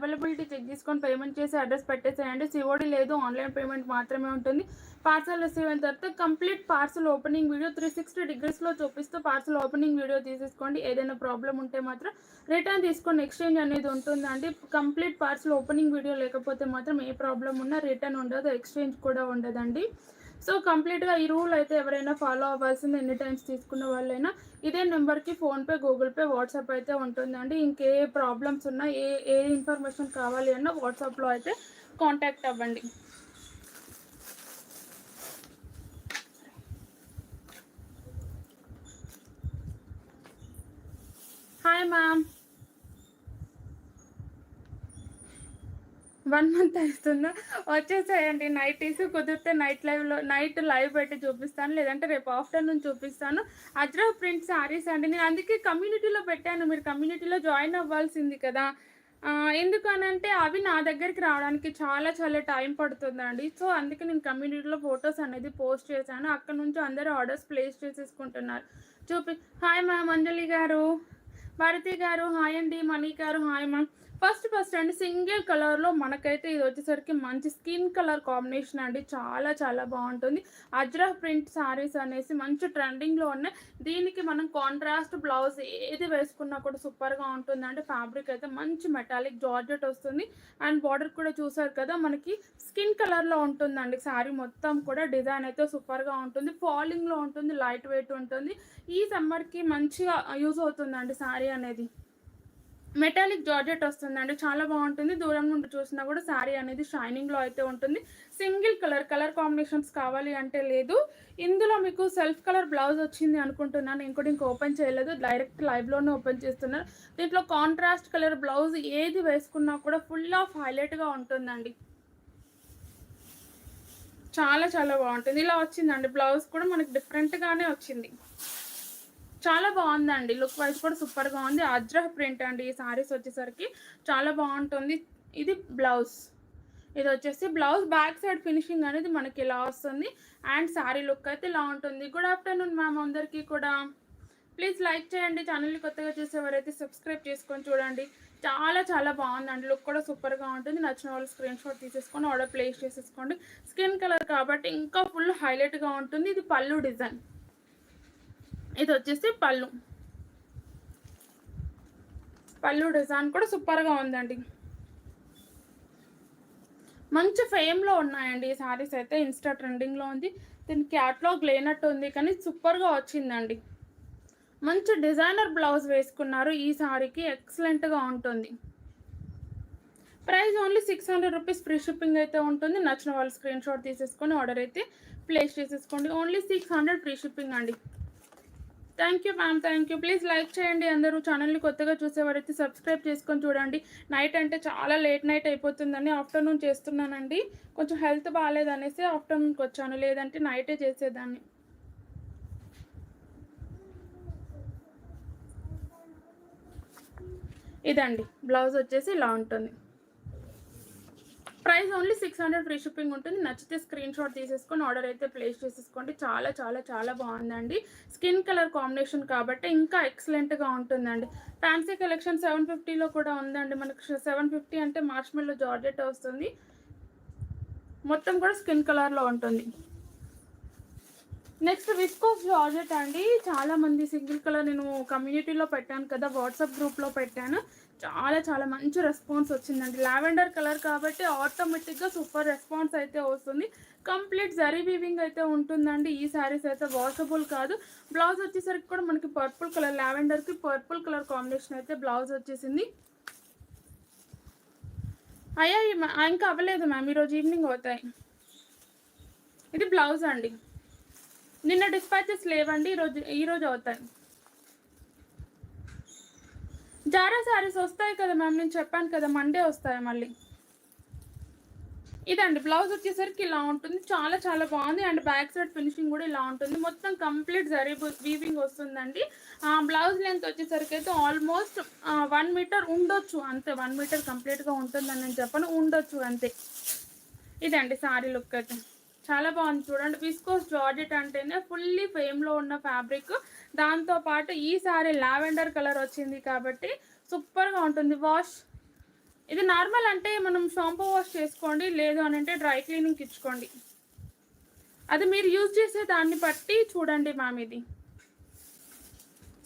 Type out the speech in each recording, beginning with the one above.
Availability check చేసుకొని payment చేసి address పెట్టేసేయండి. సిఓడి లేదు, ఆన్లైన్ పేమెంట్ మాత్రమే ఉంటుంది. పార్సల్ రిసీవ్ అయిన తర్వాత కంప్లీట్ పార్సల్ ఓపెనింగ్ వీడియో 360 డిగ్రీస్లో చూపిస్తూ పార్సల్ ఓపెనింగ్ వీడియో తీసేసుకోండి. ఏదైనా ప్రాబ్లం ఉంటే మాత్రం రిటర్న్ తీసుకొని ఎక్స్చేంజ్ అనేది ఉంటుందండి. కంప్లీట్ పార్సల్ ఓపెనింగ్ వీడియో లేకపోతే మాత్రం ఏ ప్రాబ్లం ఉన్నా రిటర్న్ ఉండదు, ఎక్స్చేంజ్ కూడా ఉండదండి. సో కంప్లీట్గా ఈ రూల్ అయితే ఎవరైనా ఫాలో అవ్వాల్సింది. ఎన్ని టైమ్స్ తీసుకున్న వాళ్ళైనా ఇదే నెంబర్కి ఫోన్పే, గూగుల్ పే, వాట్సాప్ అయితే ఉంటుందండి. ఇంకే ప్రాబ్లమ్స్ ఉన్నా ఏ ఇన్ఫర్మేషన్ కావాలి అన్నా వాట్సాప్లో అయితే కాంటాక్ట్ అవ్వండి. హాయ్ మ్యామ్, 1 మంత్ అవుతుందా? వచ్చేసేయండి. నైటీస్ కుదిరితే నైట్ లైవ్ పెట్టి చూపిస్తాను, లేదంటే రేపు ఆఫ్టర్నూన్ చూపిస్తాను. అజ్రక్ ప్రింట్ శారీస్ అండి. నేను అందుకే కమ్యూనిటీలో పెట్టాను, మీరు కమ్యూనిటీలో జాయిన్ అవ్వాల్సింది కదా. ఎందుకనంటే అవి నా దగ్గరికి రావడానికి చాలా చాలా టైం పడుతుందండి. సో అందుకే నేను కమ్యూనిటీలో ఫొటోస్ అనేది పోస్ట్ చేశాను. అక్కడ నుంచి అందరూ ఆర్డర్స్ ప్లేస్ చేసేసుకుంటున్నారు. హాయ్ మ్యామ్, అంజలి గారు, భారతి గారు హాయ్ అండి, మణి గారు హాయ్ మ్యామ్. ఫస్ట్ అండి సింగిల్ కలర్లో మనకైతే ఇది వచ్చేసరికి మంచి స్కిన్ కలర్ కాంబినేషన్ అండి. చాలా చాలా బాగుంటుంది. అజ్రక్ ప్రింట్ శారీస్ అనేసి మంచి ట్రెండింగ్లో ఉన్నాయి. దీనికి మనం కాంట్రాస్ట్ బ్లౌజ్ ఏది వేసుకున్నా కూడా సూపర్గా ఉంటుందండి. ఫ్యాబ్రిక్ అయితే మంచి మెటాలిక్ జార్జెట్ వస్తుంది. అండ్ బార్డర్ కూడా చూసారు కదా, మనకి స్కిన్ కలర్లో ఉంటుందండి. శారీ మొత్తం కూడా డిజైన్ అయితే సూపర్గా ఉంటుంది. ఫాలింగ్లో ఉంటుంది, లైట్ వెయిట్ ఉంటుంది. ఈ సమ్మర్కి మంచిగా యూజ్ అవుతుందండి శారీ అనేది. మెటాలిక్ జార్జెట్ వస్తుందండి, చాలా బాగుంటుంది. దూరం నుండి చూసినా కూడా శారీ అనేది షైనింగ్లో అయితే ఉంటుంది. సింగిల్ కలర్ కాంబినేషన్స్ కావాలి అంటే లేదు. ఇందులో మీకు సెల్ఫ్ కలర్ బ్లౌజ్ వచ్చింది అనుకుంటున్నాను. ఇంక ఓపెన్ చేయలేదు, డైరెక్ట్ లైవ్లోనే ఓపెన్ చేస్తున్నాను. దీంట్లో కాంట్రాస్ట్ కలర్ బ్లౌజ్ ఏది వేసుకున్నా కూడా ఫుల్ ఆఫ్ హైలైట్గా ఉంటుందండి. చాలా చాలా బాగుంటుంది. ఇలా వచ్చిందండి బ్లౌజ్ కూడా మనకి డిఫరెంట్గానే వచ్చింది. చాలా బాగుందండి, లుక్ వైజ్ కూడా సూపర్గా ఉంది. అజ్రక్ ప్రింట్ అండి ఈ శారీస్ వచ్చేసరికి చాలా బాగుంటుంది. ఇది బ్లౌజ్, ఇది వచ్చేసి బ్లౌజ్ బ్యాక్ సైడ్ ఫినిషింగ్ అనేది మనకి ఇలా వస్తుంది. అండ్ శారీ లుక్ అయితే ఇలా ఉంటుంది. గుడ్ ఆఫ్టర్నూన్ మ్యామ్ అందరికీ కూడా. ప్లీజ్ లైక్ చేయండి. ఛానల్ని కొత్తగా చూసేవారైతే సబ్స్క్రైబ్ చేసుకొని చూడండి. చాలా చాలా బాగుందండి, లుక్ కూడా సూపర్గా ఉంటుంది. నచ్చిన వాళ్ళు స్క్రీన్ షాట్ తీసేసుకొని ఆర్డర్ ప్లేస్ చేసేసుకోండి. స్కిన్ కలర్ కాబట్టి ఇంకా ఫుల్ హైలైట్గా ఉంటుంది. ఇది పళ్ళు డిజైన్, ఇది వచ్చేసి పళ్ళు డిజైన్ కూడా సూపర్గా ఉందండి. మంచి ఫేమ్లో ఉన్నాయండి ఈ శారీస్ అయితే. ఇన్స్టా ట్రెండింగ్లో ఉంది. దీని క్యాట్లాగ్ లేనట్టు ఉంది కానీ సూపర్గా వచ్చిందండి. మంచి డిజైనర్ బ్లౌజ్ వేసుకున్నారు. ఈ శారీకి ఎక్సలెంట్గా ఉంటుంది. Price only 600 rupees, free shipping అయితే ఉంటుంది. నచ్చిన వాళ్ళు స్క్రీన్ షాట్ తీసేసుకొని ఆర్డర్ అయితే ప్లేస్ చేసేసుకోండి. ఓన్లీ 600 ఫ్రీ షిప్పింగ్ అండి. Thank you ma'am, thank you. Please like చేయండి. అందరూ ఛానల్ని కొత్తగా చూసేవారైతే సబ్స్క్రైబ్ చేసుకొని చూడండి. నైట్ అంటే చాలా లేట్ నైట్ అయిపోతుందని ఆఫ్టర్నూన్ చేస్తున్నానండి. కొంచెం హెల్త్ బాగాలేదనేసి ఆఫ్టర్నూన్కి వచ్చాను, లేదంటే నైటే చేసేదాన్ని. ఇదండి బ్లౌజ్ వచ్చేసి ఇలా ఉంటుంది. ప్రైస్ ఓన్లీ 600 ఫ్రీ షిప్పింగ్ ఉంటుంది. నచ్చితే స్క్రీన్ షాట్ తీసేసుకొని ఆర్డర్ అయితే ప్లేస్ చేసేసుకోండి. చాలా చాలా చాలా బాగుందండి. స్కిన్ కలర్ కాంబినేషన్ కాబట్టి ఇంకా ఎక్సలెంట్గా ఉంటుందండి. ఫ్యాన్సీ కలెక్షన్ 750లో కూడా ఉందండి. మనకు 750 అంటే మార్ష్మెల్లో జార్జెట్ వస్తుంది. మొత్తం కూడా స్కిన్ కలర్లో ఉంటుంది. నెక్స్ట్ విస్కోస్ జార్జెట్ అండి. చాలామంది సింగిల్ కలర్ నేను కమ్యూనిటీలో పెట్టాను కదా, వాట్సాప్ గ్రూప్లో పెట్టాను. చాలా చాలా మంచి రెస్పాన్స్ వచ్చిందండి. లావెండర్ కలర్ కాబట్టి ఆటోమేటిక్గా సూపర్ రెస్పాన్స్ అయితే వస్తుంది. కంప్లీట్ జరీ వీవింగ్ అయితే ఉంటుందండి. ఈ శారీస్ అయితే వాషబుల్ కాదు. బ్లౌజ్ వచ్చేసరికి కూడా మనకి పర్పుల్ కలర్, లావెండర్కి పర్పుల్ కలర్ కాంబినేషన్ అయితే బ్లౌజ్ వచ్చేసింది. ఇంకా అవ్వలేదు మ్యామ్, ఈరోజు ఈవినింగ్ అవుతాయి. ఇది బ్లౌజ్ అండి. నిన్న డిస్పాచెస్ లేవండి, ఈరోజు అవుతాయి. జారా శారీస్ వస్తాయి కదా మ్యామ్, నేను చెప్పాను కదా మండే వస్తాయి మళ్ళీ. ఇదండి బ్లౌజ్ వచ్చేసరికి ఇలా ఉంటుంది. చాలా చాలా బాగుంది. అండ్ బ్యాక్ సైడ్ ఫినిషింగ్ కూడా ఇలా ఉంటుంది. మొత్తం కంప్లీట్ జరీ వీవింగ్ వస్తుందండి. బ్లౌజ్ లెంత్ వచ్చేసరికి అయితే ఆల్మోస్ట్ 1 మీటర్ ఉండొచ్చు అంతే. 1 మీటర్ కంప్లీట్గా ఉంటుందని నేను చెప్పను, ఉండొచ్చు అంతే. ఇదండి శారీ లుక్ అయితే చాలా బాగుంది చూడండి. విస్కోస్ జార్జెట్ అంటేనే ఫుల్లీ ఫేమ్లో ఉన్న ఫ్యాబ్రిక్. దాంతోపాటు ఈ సారీ లావెండర్ కలర్ వచ్చింది కాబట్టి సూపర్గా ఉంటుంది. వాష్ ఇది నార్మల్ అంటే మనం షాంపూ వాష్ చేసుకోండి, లేదు అని అంటే డ్రై క్లీనింగ్కి ఇచ్చుకోండి. అది మీరు యూజ్ చేసే దాన్ని బట్టి చూడండి మ్యామ్. ఇది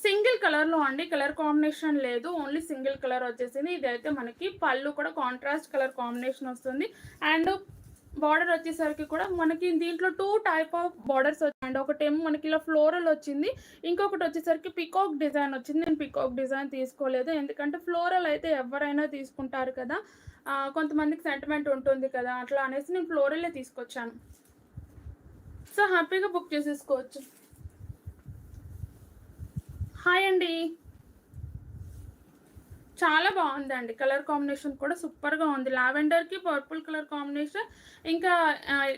సింగిల్ కలర్లో అండి, కలర్ కాంబినేషన్ లేదు, ఓన్లీ సింగిల్ కలర్ వచ్చేసింది. ఇదైతే మనకి పళ్ళు కూడా కాంట్రాస్ట్ కలర్ కాంబినేషన్ వస్తుంది. అండ్ బార్డర్ వచ్చేసరికి కూడా మనకి దీంట్లో 2 టైప్ ఆఫ్ బార్డర్స్ వచ్చాయండి. ఒకటేమో మనకి ఇలా ఫ్లోరల్ వచ్చింది, ఇంకొకటి వచ్చేసరికి పికాక్ డిజైన్ వచ్చింది. నేను పికాక్ డిజైన్ తీసుకోలేదు, ఎందుకంటే ఫ్లోరల్ అయితే ఎవరైనా తీసుకుంటారు కదా, కొంతమందికి సెంటిమెంట్ ఉంటుంది కదా, అట్లా అనేసి నేను ఫ్లోరలే తీసుకొచ్చాను. సో హ్యాపీగా బుక్ చేసేసుకోవచ్చు. హాయ్ అండి, చాలా బాగుందండి. కలర్ కాంబినేషన్ కూడా సూపర్గా ఉంది. లావెండర్కి పర్పుల్ కలర్ కాంబినేషన్, ఇంకా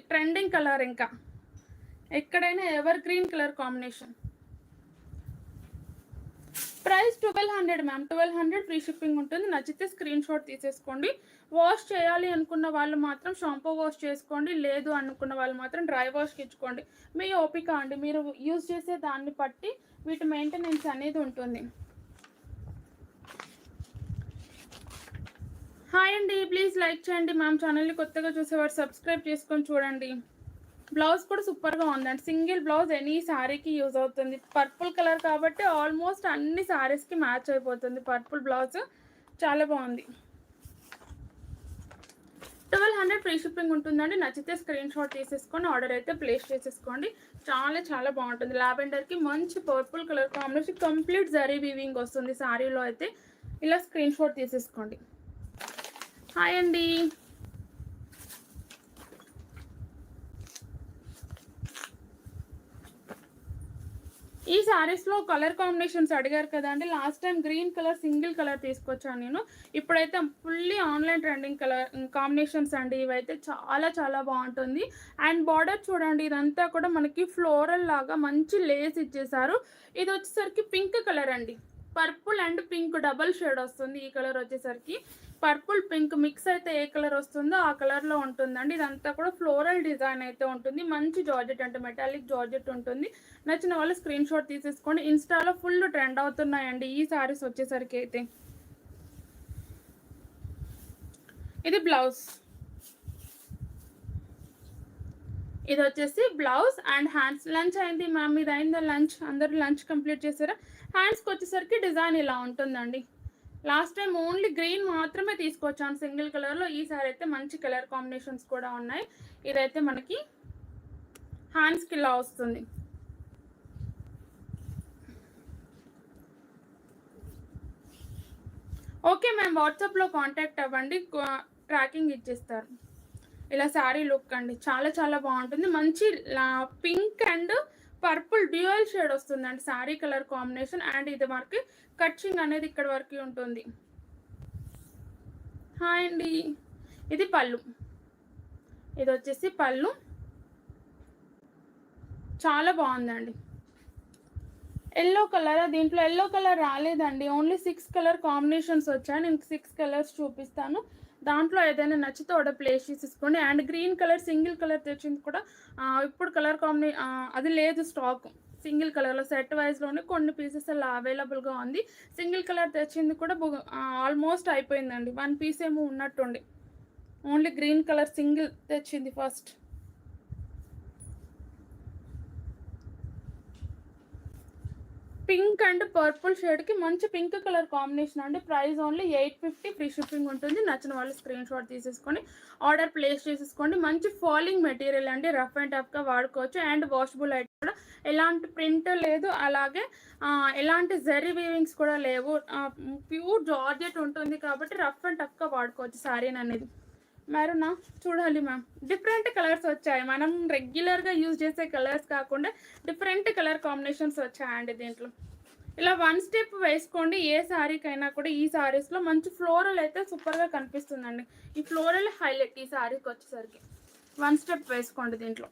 ట్రెండింగ్ కలర్, ఇంకా ఎక్కడైనా ever green colour combination. Price 1200 ma'am, 1200 free shipping ఉంటుంది. నచ్చితే స్క్రీన్ షాట్ తీసేసుకోండి. వాష్ చేయాలి అనుకున్న వాళ్ళు మాత్రం షాంపూ వాష్ చేసుకోండి, లేదు అనుకున్న వాళ్ళు మాత్రం డ్రై వాష్కి ఇచ్చుకోండి. మీ ఓపిక అండి, మీరు యూజ్ చేసే దాన్ని బట్టి వీటి మెయింటెనెన్స్ అనేది ఉంటుంది. హాయ్ అండి, ప్లీజ్ లైక్ చేయండి మ్యామ్. ఛానల్ని కొత్తగా చూసేవారు సబ్స్క్రైబ్ చేసుకొని చూడండి. బ్లౌజ్ కూడా సూపర్గా ఉందండి. సింగిల్ బ్లౌజ్ ఎనీ శారీకి యూజ్ అవుతుంది. పర్పుల్ కలర్ కాబట్టి ఆల్మోస్ట్ అన్ని శారీస్కి మ్యాచ్ అయిపోతుంది. పర్పుల్ బ్లౌజ్ చాలా బాగుంది. 1200 ఫ్రీ షిప్పింగ్ ఉంటుందండి. నచ్చితే స్క్రీన్ షాట్ తీసేసుకొని ఆర్డర్ అయితే ప్లేస్ చేసేసుకోండి. చాలా చాలా బాగుంటుంది. లావెండర్కి మంచి purple colour combination, complete zari weaving వస్తుంది శారీలో అయితే. ఇలా స్క్రీన్ షాట్ తీసేసుకోండి. హాయ్ అండి, ఈ శారీస్లో కలర్ కాంబినేషన్స్ అడిగారు కదా అండి. Last time green colour single colour తీసుకొచ్చాను నేను. ఇప్పుడైతే fully online trending colour combinations అండి. ఇవైతే చాలా చాలా బాగుంటుంది. అండ్ బార్డర్ చూడండి, ఇదంతా కూడా మనకి ఫ్లోరల్ లాగా మంచి లేస్ ఇచ్చేసారు. ఇది వచ్చేసరికి పింక్ కలర్ అండి. Purple and pink double shade వస్తుంది. ఈ కలర్ వచ్చేసరికి పర్పుల్ పింక్ మిక్స్ అయితే ఏ కలర్ వస్తుందో ఆ కలర్లో ఉంటుందండి. ఇదంతా కూడా ఫ్లోరల్ డిజైన్ అయితే ఉంటుంది. మంచి జార్జెట్ అంటే మెటాలిక్ జార్జెట్ ఉంటుంది. నచ్చిన వాళ్ళు స్క్రీన్ షాట్ తీసేసుకోండి. ఇన్స్టాలో ఫుల్ ట్రెండ్ అవుతున్నాయండి ఈ సారీస్ వచ్చేసరికి అయితే. ఇది బ్లౌజ్, ఇది వచ్చేసి బ్లౌజ్ అండ్ హ్యాండ్స్. లంచ్ అయింది మ్యామ్, ఇది అయిందా లంచ్? అందరూ లంచ్ కంప్లీట్ చేసారా? హ్యాండ్స్కి వచ్చేసరికి డిజైన్ ఇలా ఉంటుందండి. లాస్ట్ టైం ఓన్లీ గ్రీన్ మాత్రమే తీసుకొచ్చాను సింగిల్ కలర్లో. ఈసారి అయితే మంచి కలర్ కాంబినేషన్స్ కూడా ఉన్నాయి. ఇదైతే మనకి హ్యాండ్స్కి ఇలా వస్తుంది. ఓకే మ్యామ్, వాట్సాప్లో కాంటాక్ట్ అవ్వండి, ట్రాకింగ్ ఇచ్చేస్తారు. ఇలా శారీ లుక్ అండి, చాలా చాలా బాగుంటుంది. మంచి pink and purple dual shade వస్తుందండి శారీ కలర్ కాంబినేషన్. అండ్ ఇది మనకి కట్చింగ్ అనేది ఇక్కడ వరకు ఉంటుంది. హాయ్ అండి, ఇది పళ్ళు, ఇది వచ్చేసి పళ్ళు. చాలా బాగుందండి. ఎల్లో కలర్, దీంట్లో ఎల్లో కలర్ రాలేదండి, ఓన్లీ 6 కలర్ కాంబినేషన్స్ వచ్చాయి. నేను 6 కలర్స్ చూపిస్తాను, దాంట్లో ఏదైనా నచ్చితే ఆర్డర్ ప్లేస్ చేసేసుకోండి. And green colour single colour తెచ్చింది కూడా ఇప్పుడు కలర్ అది లేదు స్టాక్. సింగిల్ కలర్లో సెట్ వైజ్లోనే కొన్ని పీసెస్ అలా అవైలబుల్గా ఉంది. సింగిల్ కలర్ తెచ్చింది కూడా ఆల్మోస్ట్ అయిపోయిందండి. 1 పీస్ ఏమో ఉన్నట్టుండి. ఓన్లీ గ్రీన్ కలర్ సింగిల్ తెచ్చింది ఫస్ట్. పింక్ అండ్ పర్పుల్ షేడ్కి మంచి పింక్ కలర్ కాంబినేషన్ అండి. ప్రైస్ ఓన్లీ 850, ఫ్రీ షిప్పింగ్ ఉంటుంది. నచ్చిన వాళ్ళు స్క్రీన్ షాట్ తీసేసుకొని ఆర్డర్ ప్లేస్ చేసేసుకోండి. మంచి ఫాలింగ్ మెటీరియల్ అండి, రఫ్ అండ్ టఫ్గా వాడుకోవచ్చు. అండ్ వాషబుల్ ఐటమ్ కూడా, ఎలాంటి ప్రింట్ లేదు, అలాగే ఎలాంటి జరీ వీవింగ్స్ కూడా లేవు. ప్యూర్ జార్జెట్ ఉంటుంది కాబట్టి రఫ్ అండ్ టఫ్గా వాడుకోవచ్చు శారీని అనేది. మెరూనా చూడాలి మ్యామ్, డిఫరెంట్ కలర్స్ వచ్చాయి. మనం రెగ్యులర్గా యూజ్ చేసే కలర్స్ కాకుండా డిఫరెంట్ కలర్ కాంబినేషన్స్ వచ్చాయండి దీంట్లో. ఇలా 1 స్టెప్ వేసుకోండి ఏ శారీకైనా కూడా. ఈ శారీస్లో మంచి ఫ్లోరల్ అయితే సూపర్గా కనిపిస్తుందండి. ఈ ఫ్లోరల్ హైలైట్ ఈ శారీకి వచ్చేసరికి. 1 స్టెప్ వేసుకోండి దీంట్లో.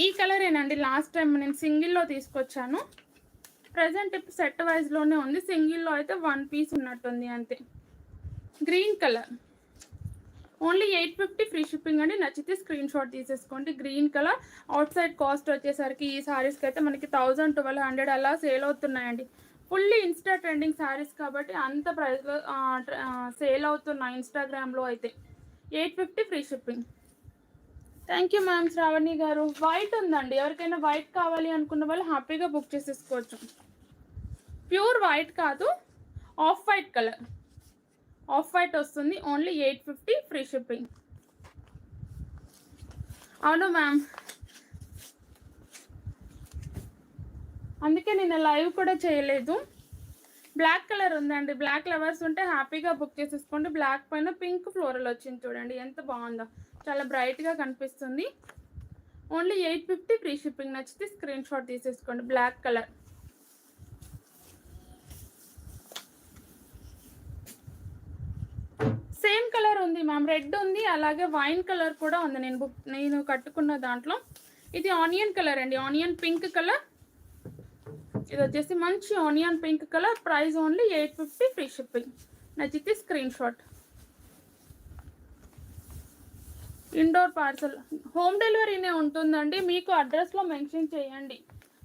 ఈ కలర్ ఏనండి లాస్ట్ టైం నేను సింగిల్లో తీసుకొచ్చాను. ప్రజెంట్ ఇప్పుడు సెట్ వైజ్లోనే ఉంది, సింగిల్లో అయితే 1 పీస్ ఉన్నట్టుంది అంతే. Green colour only 850, free shipping అండి. నచ్చితే స్క్రీన్ షాట్ తీసేసుకోండి. Green colour out side cost వచ్చేసరికి ఈ సారీస్కి అయితే మనకి 1000, 1200 అలా సేల్ అవుతున్నాయండి. ఫుల్లీ ఇన్స్టా ట్రెండింగ్ శారీస్ కాబట్టి అంత ప్రైస్లో సేల్ అవుతున్నాయి ఇన్స్టాగ్రామ్లో అయితే. 850 free shipping. Thank you ma'am Sravani గారు. వైట్ ఉందండి, ఎవరికైనా వైట్ కావాలి అనుకున్న వాళ్ళు హ్యాపీగా బుక్ చేసేసుకోవచ్చు. ప్యూర్ వైట్ కాదు, off white colour, off white వస్తుంది. Only 850 free shipping. అవును మ్యామ్, అందుకే నేను లైవ్ కూడా చేయలేదు. బ్లాక్ కలర్ ఉందండి, బ్లాక్ లవర్స్ ఉంటే హ్యాపీగా బుక్ చేసేసుకోండి. బ్లాక్ పైన పింక్ ఫ్లోరల్ వచ్చింది చూడండి, ఎంత బాగుందో, చాలా బ్రైట్గా కనిపిస్తుంది. Only 850 free shipping. నచ్చితే స్క్రీన్ షాట్ తీసేసుకోండి. Black colour. సేమ్ కలర్ ఉంది మ్యామ్, రెడ్ ఉంది, అలాగే వైన్ కలర్ కూడా ఉంది నేను కట్టుకున్న దాంట్లో. ఇది ఆనియన్ కలర్ అండి, ఆనియన్ పింక్ కలర్. ఇది వచ్చేసి మంచి onion pink colour. Price only 850 free shipping. నచ్చితే screen shot. Indoor parcel home డెలివరీనే ఉంటుందండి. మీకు అడ్రస్లో మెన్షన్ చేయండి,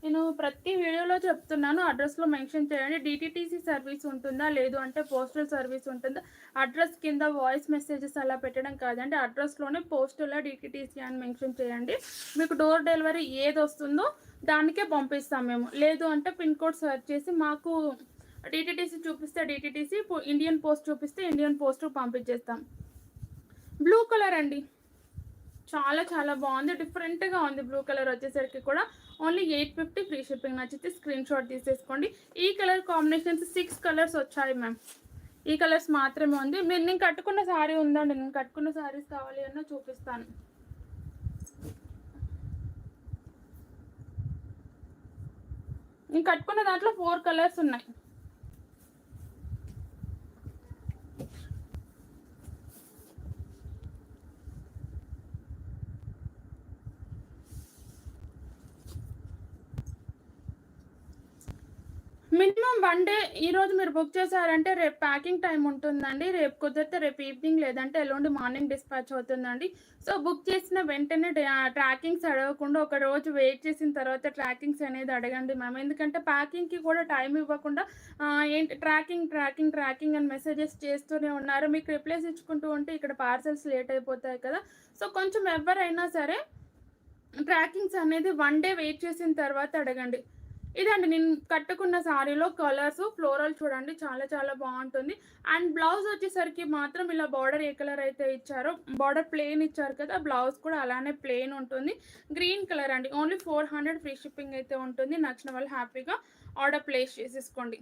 నేను ప్రతి వీడియోలో చెప్తున్నాను. అడ్రస్లో మెన్షన్ చేయండి. డిటిటీసీ సర్వీస్ ఉంటుందా, లేదు అంటే పోస్టల్ సర్వీస్ ఉంటుందా. అడ్రస్ కింద వాయిస్ మెసేజెస్ అలా పెట్టడం కాదండి, అడ్రస్లోనే పోస్టల్ డిటిటీసీ అని మెన్షన్ చేయండి. మీకు డోర్ డెలివరీ ఏది వస్తుందో దానికే పంపిస్తాం మేము. లేదు అంటే పిన్ కోడ్ సెర్చ్ చేసి మాకు డిటిటీసీ చూపిస్తే డిటిటీసీ, ఇండియన్ పోస్ట్ చూపిస్తే ఇండియన్ పోస్ట్ పంపించేస్తాం. బ్లూ కలర్ అండి, చాలా చాలా బాగుంది, డిఫరెంట్గా ఉంది. బ్లూ కలర్ వచ్చేసరికి కూడా ఓన్లీ 850 ఫ్రీ షిప్పింగ్. నచ్చితే స్క్రీన్ షాట్ తీసేసుకోండి. ఈ కలర్ కాంబినేషన్స్ 6 కలర్స్ వచ్చాయి మ్యామ్, ఈ కలర్స్ మాత్రమే ఉంది. నేను కట్టుకున్న శారీ ఉందండి, నేను కట్టుకున్న శారీస్ కావాలి అన్న చూపిస్తాను. నేను కట్టుకున్న దాంట్లో 4 కలర్స్ ఉన్నాయి. Minimum 1 day. ఈరోజు మీరు బుక్ చేశారంటే రేపు ప్యాకింగ్ టైం ఉంటుందండి. రేపు కుదిరితే రేపు ఈవినింగ్, లేదంటే ఎల్లుండి మార్నింగ్ డిస్పాచ్ అవుతుందండి. సో బుక్ చేసిన వెంటనే ట్రాకింగ్స్ అడగకుండా ఒక రోజు వెయిట్ చేసిన తర్వాత ట్రాకింగ్స్ అనేది అడగండి మ్యామ్. ఎందుకంటే ప్యాకింగ్కి కూడా టైం ఇవ్వకుండా ఏంటి ట్రాకింగ్ అని మెసేజెస్ చేస్తూనే ఉన్నారు. మీకు రిప్లైస్ ఇచ్చుకుంటూ ఉంటే ఇక్కడ పార్సల్స్ లేట్ అయిపోతాయి కదా. సో కొంచెం ఎవరైనా సరే ట్రాకింగ్స్ అనేది 1 డే వెయిట్ చేసిన తర్వాత అడగండి. ఇదండి నేను కట్టుకున్న శారీలో కలర్స్. ఫ్లోరల్ చూడండి, చాలా చాలా బాగుంటుంది. అండ్ బ్లౌజ్ వచ్చేసరికి మాత్రం ఇలా బార్డర్ ఏ కలర్ అయితే ఇచ్చారో, బార్డర్ ప్లెయిన్ ఇచ్చారు కదా, బ్లౌజ్ కూడా అలానే ప్లెయిన్ ఉంటుంది. గ్రీన్ కలర్ అండి. ఓన్లీ 400 ఫ్రీ షిప్పింగ్ అయితే ఉంటుంది. నచ్చిన వాళ్ళు హ్యాపీగా ఆర్డర్ ప్లేస్ చేసేసుకోండి.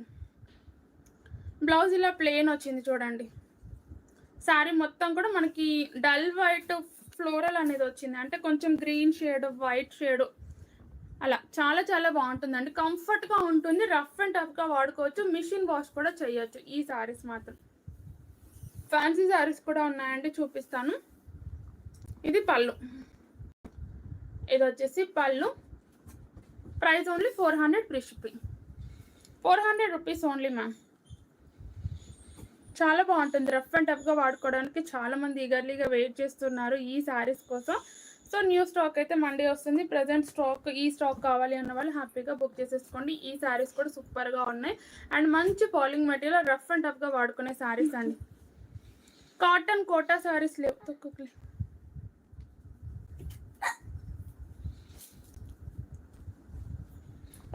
బ్లౌజ్ ఇలా ప్లెయిన్ వచ్చింది చూడండి. శారీ మొత్తం కూడా మనకి డల్ వైట్ ఫ్లోరల్ అనేది వచ్చింది, అంటే కొంచెం గ్రీన్ షేడ్, వైట్ షేడ్, అలా చాలా చాలా బాగుంటుందండి. కంఫర్ట్గా ఉంటుంది, రఫ్ అండ్ టఫ్గా వాడుకోవచ్చు, మిషన్ వాష్ కూడా చేయొచ్చు. ఈ శారీస్ మాత్రం ఫ్యాన్సీ శారీస్ కూడా ఉన్నాయండి, చూపిస్తాను. ఇది పళ్ళు, ఇది వచ్చేసి పళ్ళు. Price only 400 free shipping. 400 rupees only ma'am. చాలా బాగుంటుంది, రఫ్ అండ్ టఫ్గా వాడుకోవడానికి. చాలామంది ఈగర్లీగా వెయిట్ చేస్తున్నారు ఈ శారీస్ కోసం. సో న్యూ స్టాక్ అయితే మండే వస్తుంది. ప్రజెంట్ స్టాక్, ఈ స్టాక్ కావాలి అన్న వాళ్ళు హ్యాపీగా బుక్ చేసేసుకోండి. ఈ శారీస్ కూడా సూపర్గా ఉన్నాయి అండ్ మంచి పాలింగ్ మెటీరియల్, రఫ్ అండ్ టఫ్గా వాడుకునే శారీస్ అండి. కాటన్ కోటా శారీస్ లేవు, తక్కువ.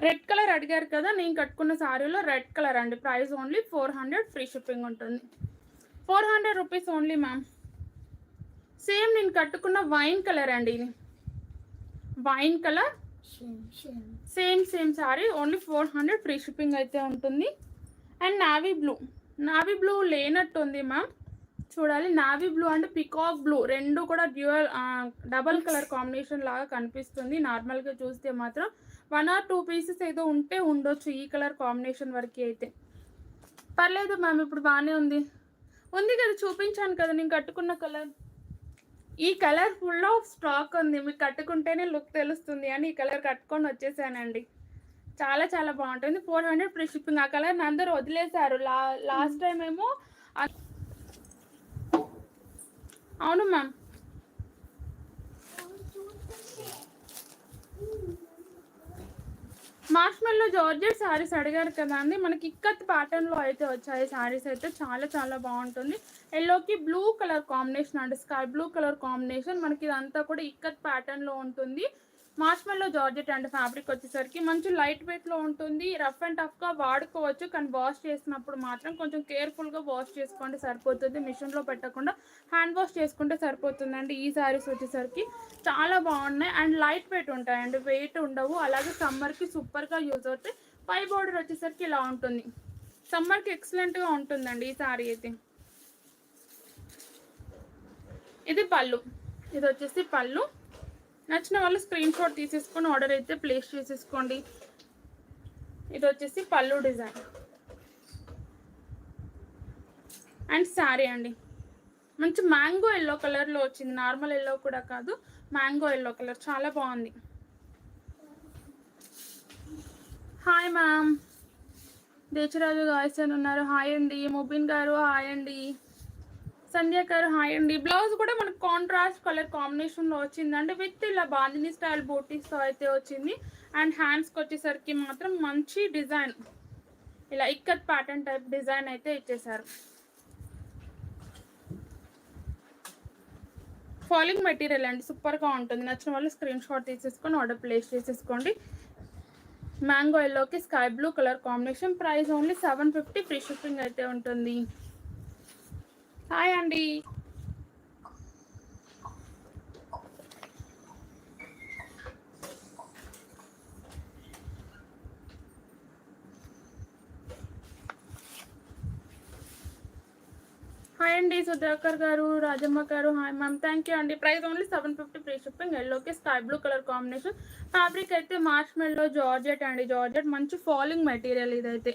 రెడ్ కలర్ అడిగారు కదా, నేను కట్టుకున్న శారీలో రెడ్ కలర్ అండి. ప్రైస్ ఓన్లీ 400 ఫ్రీ షిప్పింగ్ ఉంటుంది. 400 రూపీస్ ఓన్లీ మ్యామ్. సేమ్ నేను కట్టుకున్న వైన్ కలర్ అండి, ఇది wine colour, same sari. Only 400 free shipping అయితే ఉంటుంది. అండ్ నావీ బ్లూ లేనట్టు ఉంది మ్యామ్, చూడాలి. Navy blue and peacock blue రెండు కూడా డబల్ కలర్ కాంబినేషన్ లాగా కనిపిస్తుంది. నార్మల్గా చూస్తే మాత్రం 1 or 2 పీసెస్ ఏదో ఉంటే ఉండొచ్చు ఈ కలర్ కాంబినేషన్ వరకు అయితే. పర్లేదు మ్యామ్, ఇప్పుడు బాగానే ఉంది కదా, చూపించాను కదా నేను కట్టుకున్న కలర్. ఈ కలర్ ఫుల్ ఆఫ్ స్టాక్ ఉంది, మీకు కట్టుకుంటేనే లుక్ తెలుస్తుంది అని ఈ కలర్ కట్టుకొని వచ్చేసానండి. చాలా చాలా బాగుంటుంది. 400 ఫ్రీ షిప్పింగ్. ఆ కలర్ అందరూ వదిలేశారు లాస్ట్ టైం ఏమో. అవును మ్యామ్, మార్ష్మెల్లో జార్జెట్ శారీస్ అడిగారు కదా అండి, మనకి ఇక్కత్ ప్యాటర్న్లో అయితే వచ్చాయి శారీస్ అయితే చాలా చాలా బాగుంటుంది. ఎల్లోకి బ్లూ కలర్ కాంబినేషన్ అండి, స్కై బ్లూ కలర్ కాంబినేషన్. మనకి ఇదంతా కూడా ఇక్కత్ ప్యాటర్న్లో ఉంటుంది. మార్ష్మెల్లో జార్జెట్ అండ్ ఫ్యాబ్రిక్ వచ్చేసరికి మంచి లైట్ వెయిట్లో ఉంటుంది. రఫ్ అండ్ టఫ్గా వాడుకోవచ్చు, కానీ వాష్ చేసినప్పుడు మాత్రం కొంచెం కేర్ఫుల్గా వాష్ చేసుకోండి సరిపోతుంది. మిషన్లో పెట్టకుండా హ్యాండ్ వాష్ చేసుకుంటే సరిపోతుందండి. ఈ శారీస్ వచ్చేసరికి చాలా బాగున్నాయి అండ్ లైట్ వెయిట్ ఉంటాయండి, వెయిట్ ఉండవు. అలాగే సమ్మర్కి సూపర్గా యూజ్ అవుతాయి. పై బోర్డర్ వచ్చేసరికి ఇలా ఉంటుంది, సమ్మర్కి ఎక్సలెంట్గా ఉంటుందండి ఈ శారీ అయితే. ఇది పళ్ళు, ఇది వచ్చేసి పళ్ళు. నచ్చిన వాళ్ళు స్క్రీన్ షాట్ తీసేసుకొని ఆర్డర్ అయితే ప్లేస్ చేసేసుకోండి. ఇది వచ్చేసి పళ్ళు డిజైన్ అండ్ శారీ అండి. మంచి మ్యాంగో ఎల్లో కలర్లో వచ్చింది, నార్మల్ ఎల్లో కూడా కాదు, మ్యాంగో ఎల్లో కలర్ చాలా బాగుంది. హాయ్ మ్యామ్, దేశరాజు గాయస్ అని ఉన్నారు, హాయ్ అండి. ముబిన్ గారు హాయ్ అండి. సంధ్య గారు హాయ్ అండి. బ్లౌజ్ కూడా మనకు కాంట్రాస్ట్ కలర్ కాంబినేషన్లో వచ్చిందండి, విత్ ఇలా బాందిని స్టైల్ బూటీస్తో అయితే వచ్చింది. అండ్ హ్యాండ్స్కి వచ్చేసరికి మాత్రం మంచి డిజైన్, ఇలా ఇక్కత్ ప్యాటర్న్ టైప్ డిజైన్ అయితే ఇచ్చేసారు. ఫాలింగ్ మెటీరియల్ అండి, సూపర్గా ఉంటుంది. నచ్చిన వాళ్ళు స్క్రీన్ షాట్ తీసేసుకొని ఆర్డర్ ప్లేస్ చేసేసుకోండి. మ్యాంగో ఎల్లోకి sky blue colour combination. Price only 750, free shipping అయితే ఉంటుంది. హాయ్ అండి. హాయ్ అండి సుధాకర్ గారు, రాజమ్మ గారు హాయ్ మ్యామ్, థ్యాంక్ యూ అండి. Price only 750, free shipping. ఎల్లోకి sky blue colour combination. Fabric అయితే మార్ష్మెల్లో జార్జెట్ అండి, జార్జెట్ మంచి ఫాలింగ్ మెటీరియల్. ఇదైతే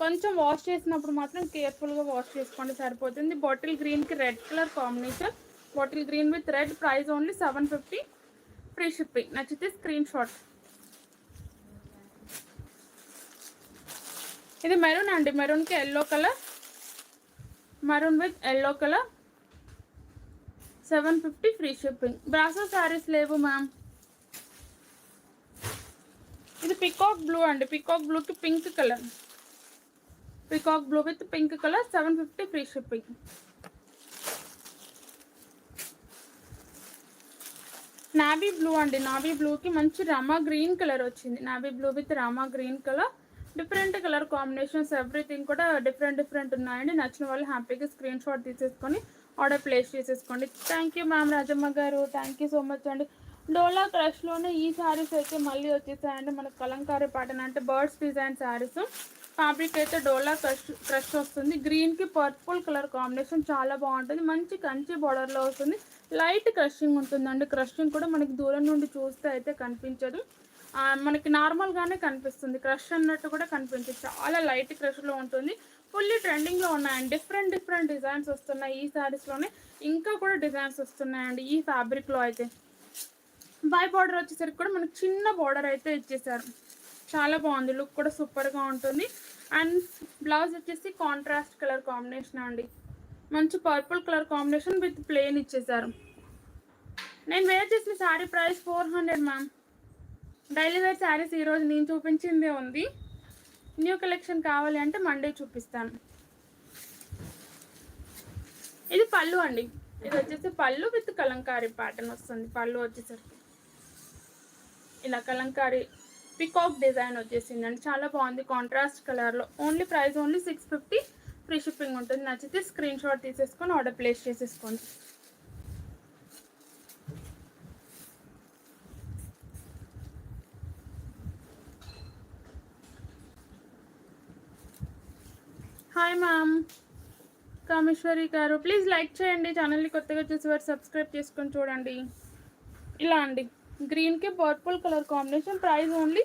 కొంచెం వాష్ చేసినప్పుడు మాత్రం కేర్ఫుల్గా వాష్ చేసుకోండి సరిపోతుంది. బాటిల్ గ్రీన్కి red colour combination, bottle green with red. Price only 750, free shipping. నచ్చితే స్క్రీన్ షాట్. ఇది మెరూన్ అండి, మెరూన్కి yellow colour, maroon with yellow colour. 750, free shipping. Brasso saris లేవు మ్యామ్. ఇది పికాక్ బ్లూ అండి, పికాక్ బ్లూకి pink colour, peacock blue with pink colour. 750, free shipping. Navy blue అండి, నావీ బ్లూకి మంచి రామా గ్రీన్ కలర్ వచ్చింది. Navy blue with rama green colour. Different colour combinations, everything కూడా డిఫరెంట్ ఉన్నాయండి. నచ్చిన వాళ్ళు హ్యాపీగా స్క్రీన్ షాట్ తీసేసుకొని ఆర్డర్ ప్లేస్ చేసేసుకోండి. థ్యాంక్ యూ మ్యామ్, రాజమ్మ గారు, థ్యాంక్ యూ సో మచ్ అండి. డోలా క్రష్లోనే ఈ శారీస్ అయితే మళ్ళీ వచ్చేసాయండి. మనకు కలంకారీ ప్యాటర్న్ అంటే బర్డ్స్ డిజైన్ శారీస్. ఫ్యాబ్రిక్ అయితే డోలా క్రష్ వస్తుంది. గ్రీన్కి పర్పుల్ కలర్ కాంబినేషన్ చాలా బాగుంటుంది. మంచి కంచి బార్డర్లో వస్తుంది. లైట్ క్రషింగ్ ఉంటుందండి. క్రషింగ్ కూడా మనకి దూరం నుండి చూస్తే అయితే కనిపించదు, మనకి నార్మల్గానే కనిపిస్తుంది. క్రష్ అన్నట్టు కూడా కనిపించదు, చాలా లైట్ క్రష్లో ఉంటుంది. ఫుల్లీ ట్రెండింగ్లో ఉన్నాయండి. డిఫరెంట్ డిజైన్స్ వస్తున్నాయి ఈ శారీస్లోనే. ఇంకా కూడా డిజైన్స్ వస్తున్నాయండి ఈ ఫ్యాబ్రిక్లో అయితే. బై బార్డర్ వచ్చేసరికి కూడా మనకు చిన్న బార్డర్ అయితే ఇచ్చేసారు, చాలా బాగుంది. లుక్ కూడా సూపర్గా ఉంటుంది. అండ్ బ్లౌజ్ వచ్చేసి కాంట్రాస్ట్ కలర్ కాంబినేషన్ అండి, మంచి purple colour combination with plain ఇచ్చేసారు. నేను వేర్ చేసిన sari price 400 ma'am. Daily wear saris ఈరోజు నేను చూపించిందే ఉంది. న్యూ కలెక్షన్ కావాలి అంటే మండే చూపిస్తాను. ఇది పళ్ళు అండి, ఇది వచ్చేసి పళ్ళు విత్ కలంకారీ ప్యాటర్న్ వస్తుంది. పళ్ళు వచ్చేసరికి ఇలా కలంకారీ పికాక్ డిజైన్ వచ్చేసిందండి, చాలా బాగుంది కాంట్రాస్ట్ కలర్లో. ప్రైస్ ఓన్లీ 650, ఫ్రీ షిప్పింగ్ ఉంటుంది. నచ్చితే స్క్రీన్ షాట్ తీసేసుకొని ఆర్డర్ ప్లేస్ చేసేసుకోండి. హాయ్ మ్యామ్, కామేశ్వరి గారు ప్లీజ్ లైక్ చేయండి. ఛానల్ని కొత్తగా చూసేవారు సబ్స్క్రైబ్ చేసుకొని చూడండి. ఇలా అండి, గ్రీన్కి purple colour combination. Price only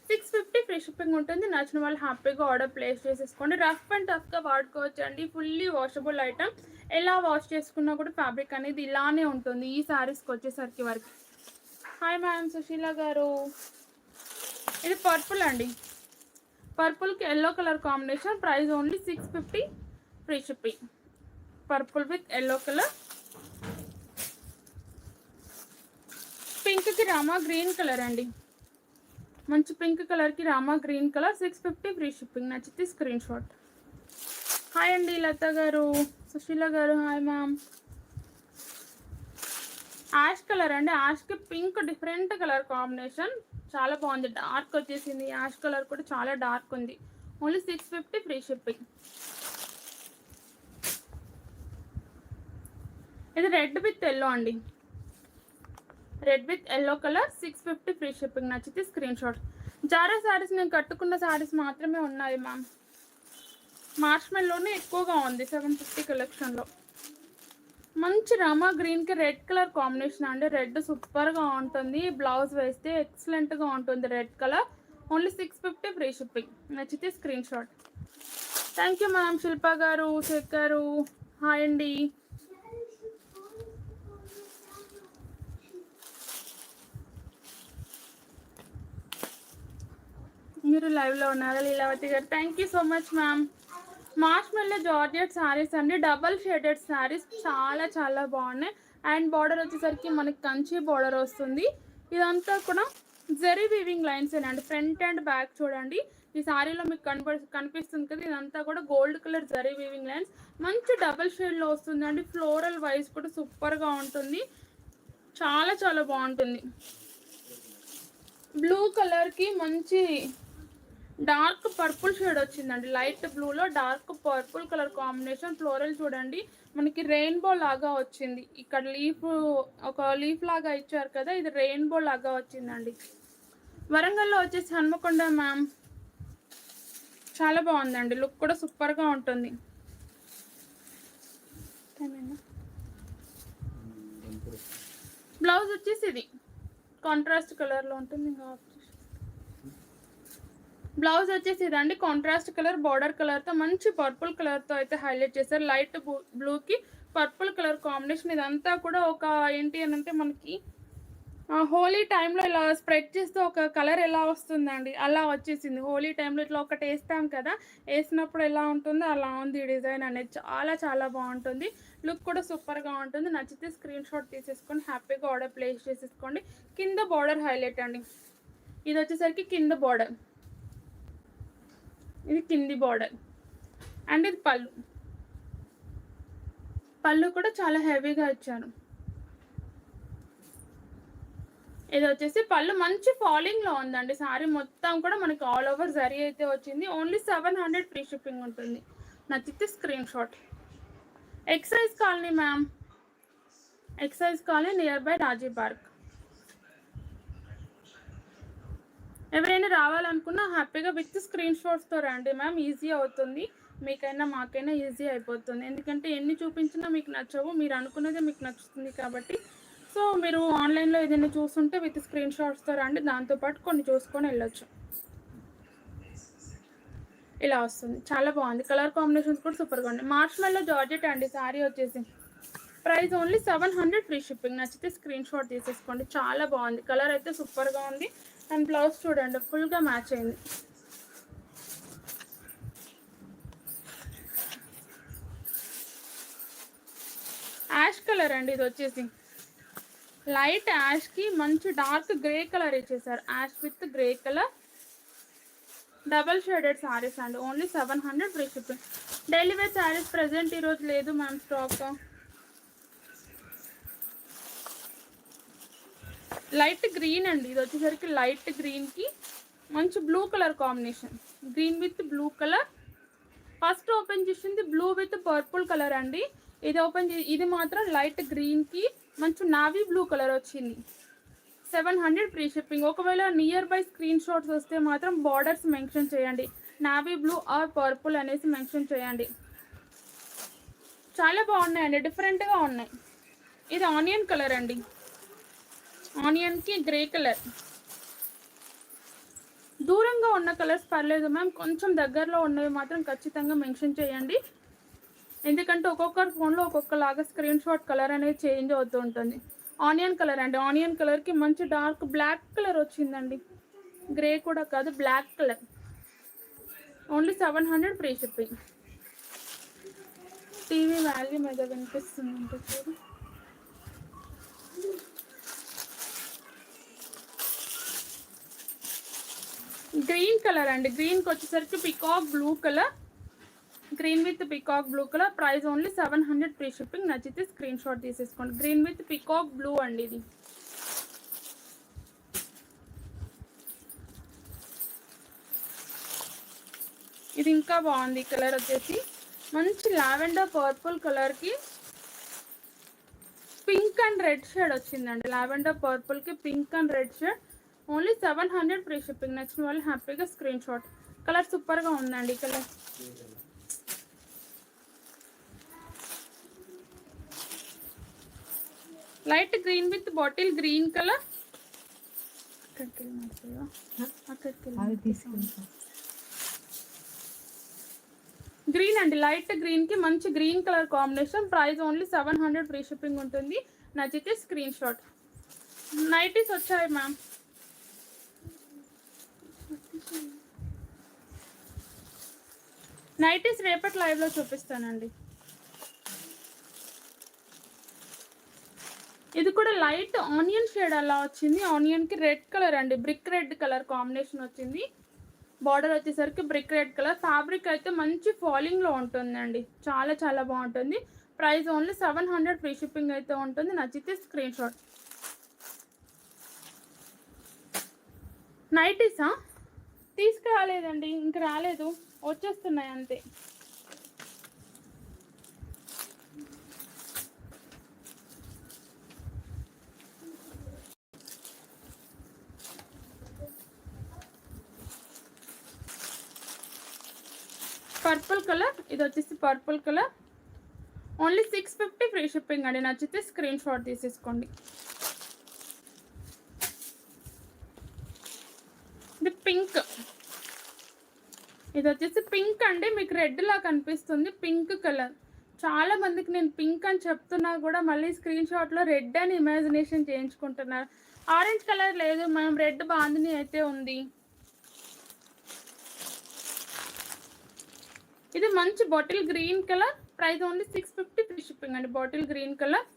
650, free shipping ఉంటుంది. నచ్చిన వాళ్ళు హ్యాపీగా ఆర్డర్ ప్లేస్ చేసేసుకోండి. రఫ్ అండ్ టఫ్గా వాడుకోవచ్చు అండి, ఫుల్లీ వాషబుల్ ఐటమ్. ఎలా వాష్ చేసుకున్నా కూడా ఫ్యాబ్రిక్ అనేది ఇలానే ఉంటుంది ఈ శారీస్కి వచ్చేసరికి వరకు. హాయ్ మ్యామ్, సుశీల గారు. ఇది పర్పుల్ అండి, పర్పుల్కి yellow colour combination. Price only 650, free shipping. Purple with yellow colour. పింక్కి రామా గ్రీన్ కలర్ అండి, మంచి పింక్ కలర్కి rama green colour 650 free shipping. నచ్చితే స్క్రీన్ షాట్. హాయ్ అండి లత గారు, సుశీల గారు హాయ్ మ్యామ్. యాష్ కలర్ అండి, Yaskhi pink different colour combination చాలా బాగుంది. డార్క్ వచ్చేసింది, యాష్ కలర్ కూడా చాలా డార్క్ ఉంది. Only 650 free shipping. ఇది రెడ్ విత్ ఎల్లో అండి, red with yellow colour 650 free shipping. నచ్చితే స్క్రీన్ షాట్. జారా శారీస్ నేను కట్టుకున్న శారీస్ మాత్రమే ఉన్నాయి మ్యామ్. మార్ష్మెల్లోనే ఎక్కువగా ఉంది 750 కలెక్షన్లో. మంచి రామా గ్రీన్కి రెడ్ కలర్ కాంబినేషన్ అండి. రెడ్ సూపర్గా ఉంటుంది, బ్లౌజ్ వేస్తే ఎక్సలెంట్గా ఉంటుంది red colour. Only 650 free shipping. నచ్చితే screen shot. Thank you ma'am. Shilpa గారు, శేఖ్ గారు హాయ్ అండి. మీరు లైవ్లో ఉన్నారా లీలావతి గారు? Thank you so much ma'am. మార్ష్మెల్లో georgette saris అండి, డబల్ షేడెడ్ శారీస్ చాలా చాలా బాగున్నాయి. అండ్ బార్డర్ వచ్చేసరికి మనకి కంచి బార్డర్ వస్తుంది. ఇదంతా కూడా జరీ వీవింగ్ లైన్స్ అండి, ఫ్రంట్ అండ్ బ్యాక్ చూడండి. ఈ శారీలో మీకు కనిపిస్తుంది కదా, ఇదంతా కూడా gold colour zari weaving lines. మంచి డబల్ షేడ్లో వస్తుందండి. ఫ్లోరల్ వైజ్ కూడా సూపర్గా ఉంటుంది, చాలా చాలా బాగుంటుంది. బ్లూ కలర్కి మంచి డార్క్ పర్పుల్ షేడ్ వచ్చిందండి. లైట్ బ్లూలో dark purple colour combination. Floral చూడండి మనకి రెయిన్బో లాగా వచ్చింది. ఇక్కడ ఒక లీఫ్ లాగా ఇచ్చారు కదా, ఇది రెయిన్బో లాగా వచ్చిందండి. వరంగల్లో వచ్చేసి హన్మకొండ మ్యామ్. చాలా బాగుందండి, లుక్ కూడా సూపర్గా ఉంటుంది. బ్లౌజ్ వచ్చేసి ఇది కాంట్రాస్ట్ కలర్లో ఉంటుంది. ఇంకా బ్లౌజ్ వచ్చేసి ఇదండి, కాంట్రాస్ట్ కలర్ బార్డర్ కలర్తో మంచి పర్పుల్ కలర్తో అయితే హైలైట్ చేశారు. లైట్ బ్లూకి పర్పుల్ కలర్ కాంబినేషన్. ఇదంతా కూడా ఒక ఏంటి అని అంటే మనకి హోలీ టైంలో ఇలా స్ప్రెడ్ చేస్తే ఒక కలర్ ఎలా వస్తుందండి, అలా వచ్చేసింది. హోలీ టైంలో ఇట్లా ఒకటి వేస్తాం కదా, వేసినప్పుడు ఎలా ఉంటుందో అలా ఉంది ఈ డిజైన్ అనేది. చాలా చాలా బాగుంటుంది, లుక్ కూడా సూపర్గా ఉంటుంది. నచ్చితే స్క్రీన్ షాట్ తీసేసుకొని హ్యాపీగా ఆర్డర్ ప్లేస్ చేసేసుకోండి. కింద బార్డర్ హైలైట్ అండి, ఇది వచ్చేసరికి కింద బార్డర్, ఇది కింది బార్డర్. అండ్ ఇది పళ్ళు, పళ్ళు కూడా చాలా హెవీగా ఇచ్చాను. ఇది వచ్చేసి పళ్ళు మంచి ఫాలింగ్లో ఉందండి. సారీ మొత్తం కూడా మనకి ఆల్ ఓవర్ జరీ అయితే వచ్చింది. ఓన్లీ 700 ఫ్రీ షిప్పింగ్ ఉంటుంది. నచ్చితే screen shot. Excise colony ma'am, excise colony near by Rajiv Park. ఎవరైనా రావాలనుకున్నా హ్యాపీగా విత్ స్క్రీన్ షాట్స్తో రండి మ్యామ్, ఈజీ అవుతుంది. మీకైనా మాకైనా ఈజీ అయిపోతుంది. ఎందుకంటే ఎన్ని చూపించినా మీకు నచ్చవు, మీరు అనుకున్నదే మీకు నచ్చుతుంది కాబట్టి. సో మీరు ఆన్లైన్లో ఏదైనా చూస్తుంటే విత్ స్క్రీన్ షాట్స్తో రండి, దాంతోపాటు కొన్ని చూసుకొని వెళ్ళొచ్చు. ఇలా వస్తుంది, చాలా బాగుంది. కలర్ కాంబినేషన్స్ కూడా సూపర్గా ఉంది. మార్ష్మెల్లో జార్జెట్ అండి శారీ వచ్చేసి. Price only 700 free shipping. నచ్చితే స్క్రీన్ షాట్ తీసేసుకోండి. చాలా బాగుంది, కలర్ అయితే సూపర్గా ఉంది. అండ్ బ్లౌజ్ చూడండి ఫుల్గా మ్యాచ్ అయింది. యాష్ కలర్ అండి, ఇది వచ్చేసి లైట్ యాష్కి మంచి డార్క్ గ్రే కలర్ ఇచ్చేసారు. Ash with grey colour double shaded saris అండి. Only 700 free shipping. Daily wear saris present ఈరోజు లేదు మ్యామ్ స్టాక్. లైట్ గ్రీన్ అండి, ఇది వచ్చేసరికి లైట్ గ్రీన్కి మంచి blue colour combination. Green with blue colour. First open చేసింది బ్లూ విత్ పర్పుల్ కలర్ అండి. ఇది మాత్రం లైట్ గ్రీన్కి మంచి నావీ బ్లూ కలర్ వచ్చింది. 700 ఫ్రీ షిప్పింగ్. ఒకవేళ నియర్ బై స్క్రీన్ షాట్స్ వస్తే మాత్రం బార్డర్స్ మెన్షన్ చేయండి, నావీ బ్లూ ఆర్ పర్పుల్ అనేసి మెన్షన్ చేయండి. చాలా బాగున్నాయండి, డిఫరెంట్గా ఉన్నాయి. ఇది ఆనియన్ కలర్ అండి, ఆనియన్కి గ్రే కలర్. దూరంగా ఉన్న కలర్స్ పర్లేదు మ్యామ్, కొంచెం దగ్గరలో ఉన్నవి మాత్రం ఖచ్చితంగా మెన్షన్ చేయండి. ఎందుకంటే ఒక్కొక్కరి ఫోన్లో ఒక్కొక్కలాగా స్క్రీన్ షాట్ కలర్ అనేది చేంజ్ అవుతూ ఉంటుంది. ఆనియన్ కలర్ అండి, ఆనియన్ కలర్కి మంచి డార్క్ బ్లాక్ కలర్ వచ్చిందండి. గ్రే కూడా కాదు, black colour. Only 700 free shipping. TV value మీద వినిపిస్తుంది చూడు. గ్రీన్ కలర్ అండి, గ్రీన్కి వచ్చేసరికి peacock blue colour, green with peacock blue colour. Price only 700 free shipping. నచ్చితే స్క్రీన్ షాట్ తీసేసుకోండి. గ్రీన్ విత్ పికాక్ బ్లూ అండి ఇది. ఇది ఇంకా బాగుంది కలర్ వచ్చేసి, మంచి లావెండర్ పర్పుల్ కలర్కి పింక్ అండ్ రెడ్ షేడ్ వచ్చిందండి. లావెండర్ పర్పుల్కి pink and red shade. Only 700 free shipping. నచ్చిన వాళ్ళు హ్యాపీగా స్క్రీన్ షాట్. కలర్ సూపర్గా ఉందండి. Colour light green with bottle green colour. Green అండి, లైట్ గ్రీన్ కి మంచి green colour combination. Price only 700 free shipping ఉంటుంది. నచ్చితే స్క్రీన్ షాట్. నైటీస్ వచ్చాయి మ్యామ్. నైటీస్ రేపటి లైవ్ లో చూపిస్తానండి. ఇది కూడా లైట్ ఆనియన్ షేడ్ అలా వచ్చింది. ఆనియన్ కి రెడ్ కలర్ అండి, బ్రిక్ రెడ్ కలర్ కాంబినేషన్ వచ్చింది. బార్డర్ వచ్చేసరికి బ్రిక్ రెడ్ కలర్. ఫ్యాబ్రిక్ అయితే మంచి ఫాలింగ్ లో ఉంటుందండి, చాలా చాలా బాగుంటుంది. ప్రైస్ ఓన్లీ 700 ఫ్రీ షిప్పింగ్ అయితే ఉంటుంది. నచ్చితే స్క్రీన్ షాట్. నైటీసా తీసుకురాలేదండి, ఇంక రాలేదు, వచ్చేస్తున్నాయి అంతే. పర్పుల్ కలర్, ఇది వచ్చేసి purple colour. Only 650 free shipping అండి. నచ్చితే స్క్రీన్ షాట్ తీసేసుకోండి. ఇది పింక్, ఇది వచ్చేసి పింక్ అండి, మీకు రెడ్ లా కనిపిస్తుంది. Pink colour. చాలా మందికి నేను పింక్ అని చెప్తున్నా కూడా మళ్ళీ స్క్రీన్ షాట్లో రెడ్ అని ఇమాజినేషన్ చేయించుకుంటున్నారు. ఆరెంజ్ కలర్ లేదు, మనం రెడ్ బాందిని అయితే ఉంది. ఇది మంచి bottle green colour. Price only 650 free shipping అండి. Bottle green colour.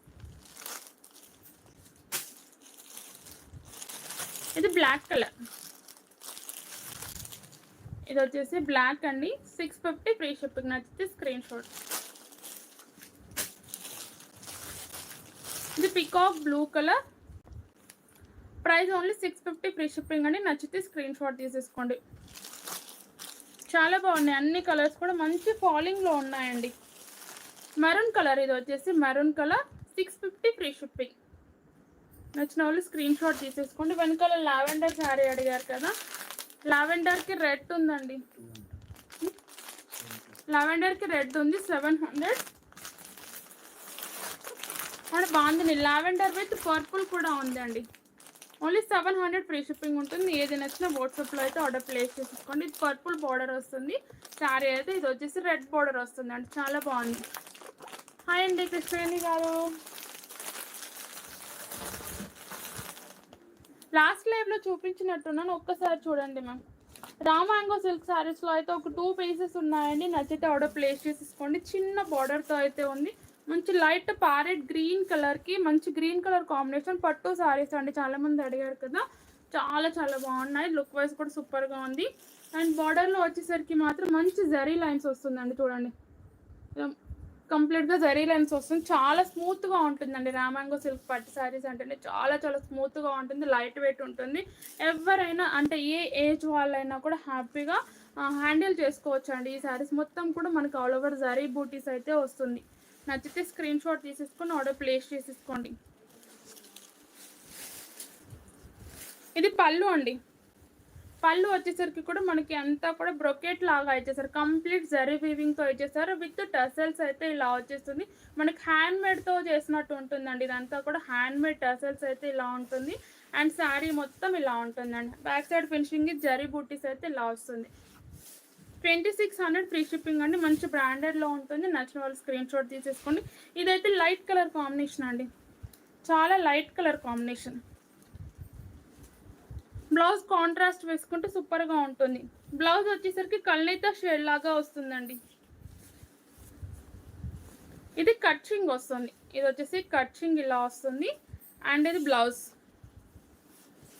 ఇది బ్లాక్ కలర్, ఇది వచ్చేసి బ్లాక్ అండి. 650 ఫ్రీ షిప్పింగ్. నచ్చితే స్క్రీన్ షాట్. ఇది peacock blue colour. Price only 650 free shipping అండి. నచ్చితే స్క్రీన్ షాట్ తీసేసుకోండి. చాలా బాగున్నాయి అన్ని కలర్స్ కూడా, మంచి ఫాలింగ్ లో ఉన్నాయండి. మెరూన్ కలర్, ఇది వచ్చేసి మెరూన్ కలర్. 650 free shipping. నచ్చిన వాళ్ళు స్క్రీన్ షాట్ తీసేసుకోండి. వెనకాల లావెండర్ శారీ అడిగారు కదా, లావెండర్ కి రెడ్ ఉందండి. లావెండర్ కి రెడ్ ఉంది. 700 అండ్ బాగుంది. లావెండర్ విత్ పర్పుల్ కూడా ఉందండి. ఓన్లీ 700 ఫ్రీ షిప్పింగ్ ఉంటుంది. ఏది నచ్చినా వాట్సాప్లో అయితే ఆర్డర్ ప్లేస్ చేసుకోండి. ఇది పర్పుల్ బార్డర్ వస్తుంది శారీ అయితే, ఇది వచ్చేసి రెడ్ బార్డర్ వస్తుంది అండి. చాలా బాగుంది. హాయ్ అండి కృష్ణవేణి గారు. లాస్ట్ లైవ్లో చూపించినట్టున్నాను, ఒక్కసారి చూడండి మ్యామ్. రామాంగో సిల్క్ శారీస్లో అయితే ఒక 2 పీసెస్ ఉన్నాయండి. నచ్చితే ఆర్డర్ ప్లేస్ చేసేసుకోండి. చిన్న బార్డర్తో అయితే ఉంది. మంచి లైట్ ప్యారెట్ గ్రీన్ కలర్కి మంచి గ్రీన్ కలర్ కాంబినేషన్ పట్టు శారీస్ అండి. చాలామంది అడిగారు కదా, చాలా చాలా బాగున్నాయి. లుక్ వైజ్ కూడా సూపర్గా ఉంది. అండ్ బార్డర్లో వచ్చేసరికి మాత్రం మంచి జరీ లైన్స్ వస్తుందండి. చూడండి, కంప్లీట్గా జరీ లైన్స్ వస్తుంది. చాలా స్మూత్గా ఉంటుందండి. రామాంగో సిల్క్ పట్టు శారీస్ అంటేనే చాలా చాలా స్మూత్గా ఉంటుంది, లైట్ వెయిట్ ఉంటుంది. ఎవరైనా అంటే ఏ ఏజ్ వాళ్ళైనా కూడా హ్యాపీగా హ్యాండిల్ చేసుకోవచ్చు అండి. ఈ శారీస్ మొత్తం కూడా మనకు ఆల్ ఓవర్ జరీ బూటీస్ అయితే వస్తుంది. నచ్చితే స్క్రీన్ షాట్ తీసేసుకొని ఆర్డర్ ప్లేస్ చేసేసుకోండి. ఇది పళ్ళు అండి. పళ్ళు వచ్చేసరికి కూడా మనకి అంతా కూడా బ్రొకెట్ లాగా ఇచ్చేసారు. కంప్లీట్ జరీ వీవింగ్తో ఇచ్చేసారు. విత్ టసల్స్ అయితే ఇలా వచ్చేస్తుంది. మనకి హ్యాండ్ మేడ్తో చేసినట్టు ఉంటుందండి. ఇదంతా కూడా హ్యాండ్ మేడ్ టసల్స్ అయితే ఇలా ఉంటుంది. అండ్ శారీ మొత్తం ఇలా ఉంటుందండి. బ్యాక్ సైడ్ ఫినిషింగ్ జరీ బూటీస్ అయితే ఇలా వస్తుంది. 2600 ఫ్రీ షిప్పింగ్ అండి. మంచి బ్రాండెడ్లో ఉంటుంది. నచ్చిన వాళ్ళు స్క్రీన్ షాట్ తీసేసుకోండి. ఇదైతే లైట్ కలర్ కాంబినేషన్ అండి, చాలా light colour combination. Blouse contrast వేసుకుంటే సూపర్గా ఉంటుంది. బ్లౌజ్ వచ్చేసరికి కల్నేత షేడ్ లాగా వస్తుందండి. ఇది కట్చింగ్ వస్తుంది. ఇది వచ్చేసి కట్చింగ్ ఇలా వస్తుంది. అండ్ ఇది బ్లౌజ్.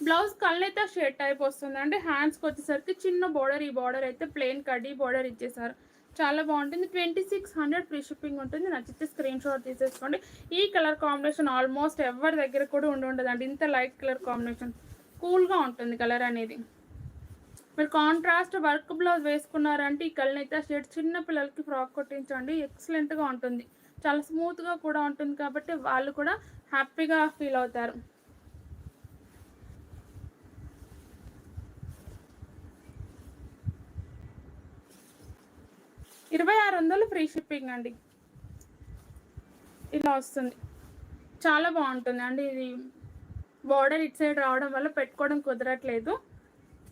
బ్లౌజ్ కళ్ళైతే షేడ్ టైప్ వస్తుందండి. హ్యాండ్స్కి వచ్చేసరికి చిన్న బార్డర్, ఈ బార్డర్ అయితే ప్లెయిన్ కడ్డీ బార్డర్ ఇచ్చేసారు. చాలా బాగుంటుంది. 2600 ఫ్రీ షిప్పింగ్ ఉంటుంది. నచ్చితే స్క్రీన్ షాట్ తీసేసుకోండి. ఈ కలర్ కాంబినేషన్ ఆల్మోస్ట్ ఎవరి దగ్గర కూడా ఉండదండి. ఇంత లైట్ కలర్ కాంబినేషన్, కూల్గా ఉంటుంది కలర్ అనేది. మీరు కాంట్రాస్ట్ వర్క్ బ్లౌజ్ వేసుకున్నారంటే ఈ కళ్ళనైతే షేడ్ చిన్న పిల్లలకి ఫ్రాక్ కొట్టించండి, ఎక్సలెంట్గా ఉంటుంది. చాలా స్మూత్గా కూడా ఉంటుంది కాబట్టి వాళ్ళు కూడా హ్యాపీగా ఫీల్ అవుతారు. $2600 ఫ్రీ షిప్పింగ్ అండి. ఇలా వస్తుంది, చాలా బాగుంటుంది అండి. ఇది బార్డర్ ఇటు సైడ్ రావడం వల్ల పెట్టుకోవడం కుదరట్లేదు.